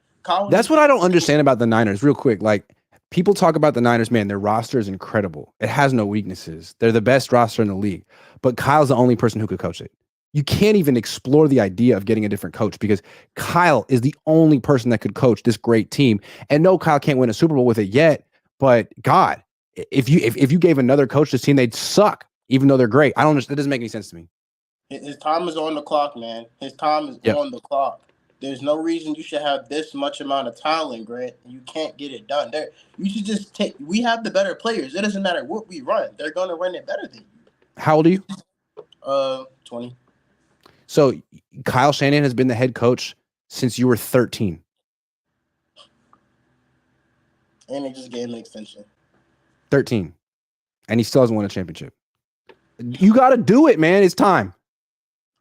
That's what I don't understand about the Niners. Real quick, like people talk about the Niners, man, their roster is incredible. It has no weaknesses. They're the best roster in the league. But Kyle's the only person who could coach it. You can't even explore the idea of getting a different coach because Kyle is the only person that could coach this great team. And no, Kyle can't win a Super Bowl with it yet. But God, if you gave another coach this team, they'd suck, even though they're great. I don't understand. That doesn't make any sense to me. His time is on the clock, man. His time is on the clock. There's no reason you should have this much amount of talent, Grant, and you can't get it done. You should just take. We have the better players. It doesn't matter what we run. They're going to run it better than you. How old are you? 20. So Kyle Shanahan has been the head coach since you were 13. And they just gave him an extension. 13. And he still hasn't won a championship. You got to do it, man. It's time.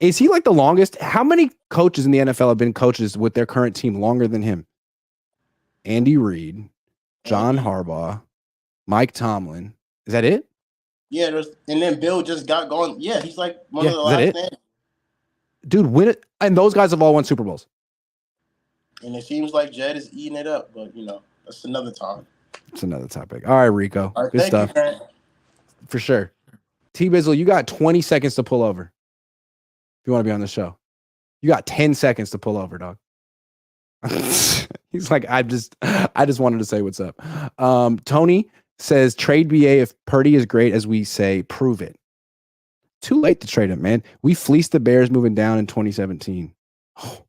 Is he like the longest? How many coaches in the NFL have been coaches with their current team longer than him? Andy Reid, John Harbaugh, Mike Tomlin. Is that it? Yeah, and then Bill just got going. Yeah, he's like one of the last names. Dude, win it. And those guys have all won Super Bowls. And it seems like Jed is eating it up, but that's another time. It's another topic. All right, Rico. All right, good stuff. You, for sure. T-Bizzle, you got 20 seconds to pull over. you want to be on the show. You got 10 seconds to pull over, dog. He's like, I just wanted to say what's up. Tony says, trade BA if Purdy is great as we say, prove it. Too late to trade him, man. We fleeced the Bears moving down in 2017. Oh.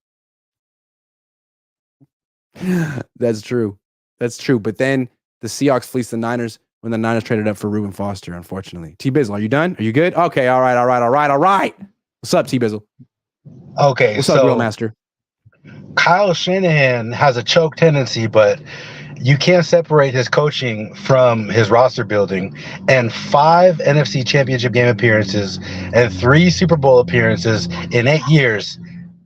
That's true. But then the Seahawks fleeced the Niners when the Niners traded up for Reuben Foster, unfortunately. T-Bizzle, are you done? Are you good? Okay, all right. What's up, T-Bizzle? Okay, what's up, Real Master? Kyle Shanahan has a choke tendency, but you can't separate his coaching from his roster building. And 5 NFC Championship game appearances and 3 Super Bowl appearances in 8 years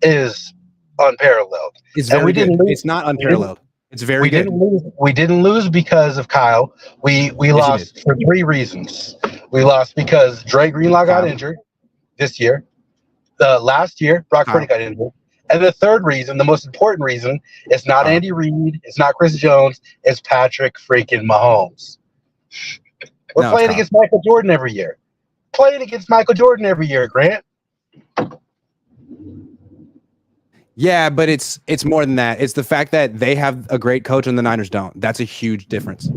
is unparalleled. It's very good. It's not unparalleled. It's very good. We didn't lose because of Kyle. We lost for 3 reasons. We lost because Dre Greenlaw got injured this year. Last year, Brock Purdy got injured. And the third reason, the most important reason, it's not Andy Reid, it's not Chris Jones, it's Patrick freaking Mahomes. We're playing against Michael Jordan every year. Grant. Yeah, but it's more than that. It's the fact that they have a great coach and the Niners don't. That's a huge difference.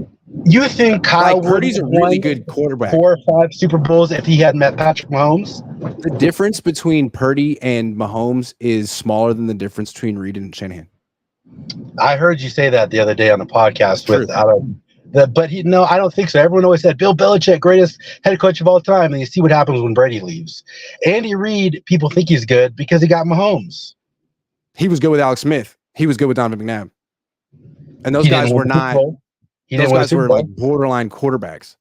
You think Kyle Purdy's a really good quarterback? 4 or 5 Super Bowls if he had met Patrick Mahomes? The difference between Purdy and Mahomes is smaller than the difference between Reid and Shanahan. I heard you say that the other day on the podcast I don't think so. Everyone always said Bill Belichick, greatest head coach of all time, and you see what happens when Brady leaves. Andy Reid, people think he's good because he got Mahomes. He was good with Alex Smith. He was good with Donovan McNabb. And those guys were not. Those guys were like borderline quarterbacks.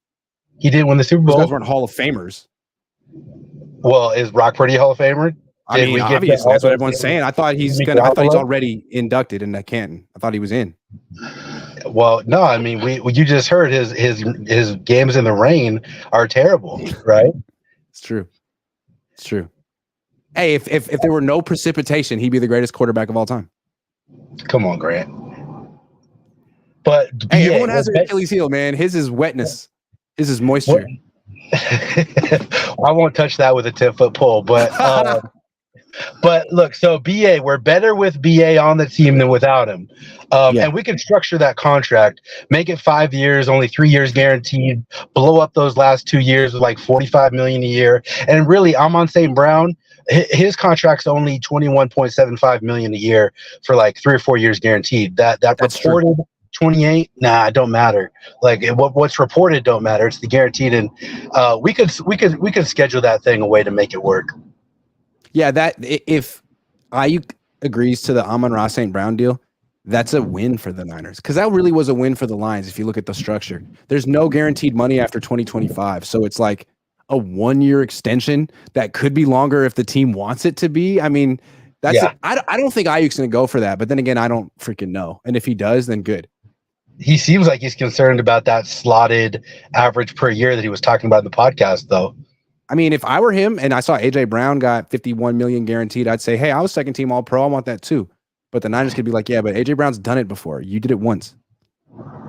He didn't win the Super Bowl. Those guys weren't Hall of Famers. Well, is Brock Purdy a Hall of Famer? I mean, obviously, that's what everyone's saying. I thought he's already inducted into Canton. I thought he was in. Well, no, I mean, you just heard his games in the rain are terrible, right? It's true. Hey, if there were no precipitation, he'd be the greatest quarterback of all time. Come on, Grant. But hey, everyone has an Achilles heel, man. His is wetness. His is moisture. I won't touch that with a 10-foot pole, but but look, so BA, we're better with BA on the team than without him. And we can structure that contract, make it 5 years, only 3 years guaranteed, blow up those last 2 years with like $45 million a year. And really, Amon St. Brown, his contract's only $21.75 million a year for like 3 or 4 years guaranteed. That's reported. True. 28, it don't matter. Like what's reported don't matter. It's the guaranteed, and we could schedule that thing a way to make it work. Yeah, that if Aiyuk agrees to the Amon-Ra St. Brown deal, that's a win for the Niners, because that really was a win for the Lions. If you look at the structure, there's no guaranteed money after 2025, so it's like a 1-year extension that could be longer if the team wants it to be. I mean, I don't think Aiyuk's going to go for that, but then again, I don't freaking know. And if he does, then good. He seems like he's concerned about that slotted average per year that he was talking about in the podcast, though. I mean, if I were him and I saw AJ Brown got $51 million guaranteed, I'd say, hey, I was second team all pro. I want that too. But the Niners could be like, yeah, but AJ Brown's done it before. You did it once.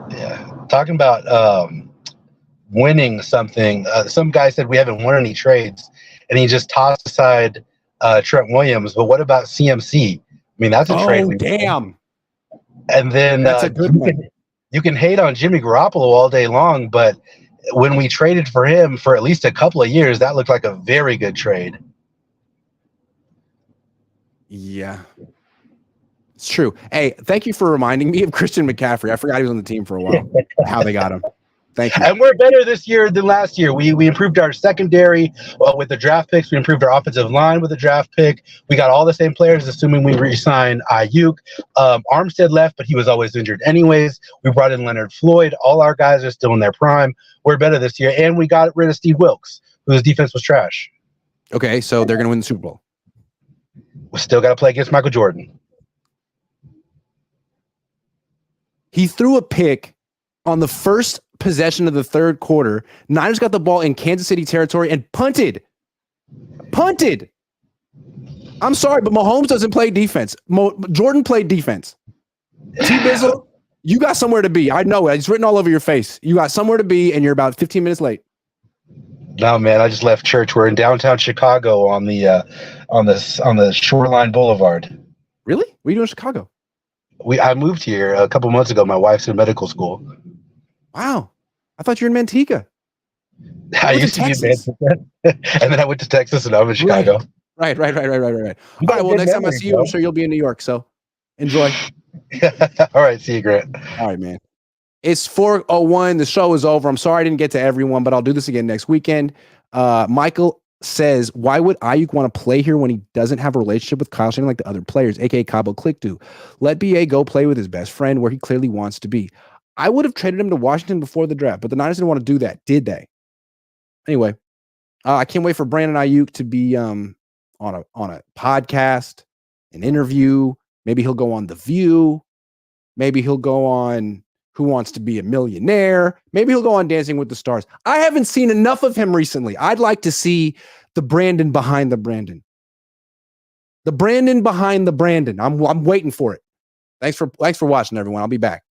Yeah. Talking about winning something. Some guy said we haven't won any trades, and he just tossed aside Trent Williams. But what about CMC? I mean, that's a trade. Oh, damn. And then that's a good one. You can hate on Jimmy Garoppolo all day long, but when we traded for him for at least a couple of years, that looked like a very good trade. Yeah. It's true. Hey, thank you for reminding me of Christian McCaffrey. I forgot he was on the team for a while. How they got him. Thank you. And we're better this year than last year. We improved our secondary with the draft picks. We improved our offensive line with the draft pick. We got all the same players, assuming we re-signed Aiyuk. Armstead left, but he was always injured anyways. We brought in Leonard Floyd. All our guys are still in their prime. We're better this year. And we got rid of Steve Wilkes, whose defense was trash. Okay, so they're going to win the Super Bowl. We still got to play against Michael Jordan. He threw a pick on the first possession of the third quarter. Niners got the ball in Kansas City territory and punted. I'm sorry, but Mahomes doesn't play defense. Jordan played defense. T-Bizzle, you got somewhere to be. I know it. It's written all over your face. You got somewhere to be, and you're about 15 minutes late. No, man, I just left church. We're in downtown Chicago on the Shoreline Boulevard. Really? What are you doing in Chicago? I moved here a couple months ago. My wife's in medical school. Wow. I thought you were in Manteca. I used to be in Manteca. And then I went to Texas and I'm in Chicago. Right. All right, well, next time I see you, I'm sure you'll be in New York. So enjoy. All right. See you, Grant. All right, man. It's 4:01. The show is over. I'm sorry I didn't get to everyone, but I'll do this again next weekend. Michael says, why would Aiyuk want to play here when he doesn't have a relationship with Kyle Shanahan like the other players, aka Cabo Click do? Let BA go play with his best friend where he clearly wants to be. I would have traded him to Washington before the draft, but the Niners didn't want to do that, did they? Anyway, I can't wait for Brandon Aiyuk to be on a podcast, an interview. Maybe he'll go on The View. Maybe he'll go on Who Wants to Be a Millionaire. Maybe he'll go on Dancing with the Stars. I haven't seen enough of him recently. I'd like to see the Brandon behind the Brandon. The Brandon behind the Brandon. I'm waiting for it. Thanks for watching, everyone. I'll be back.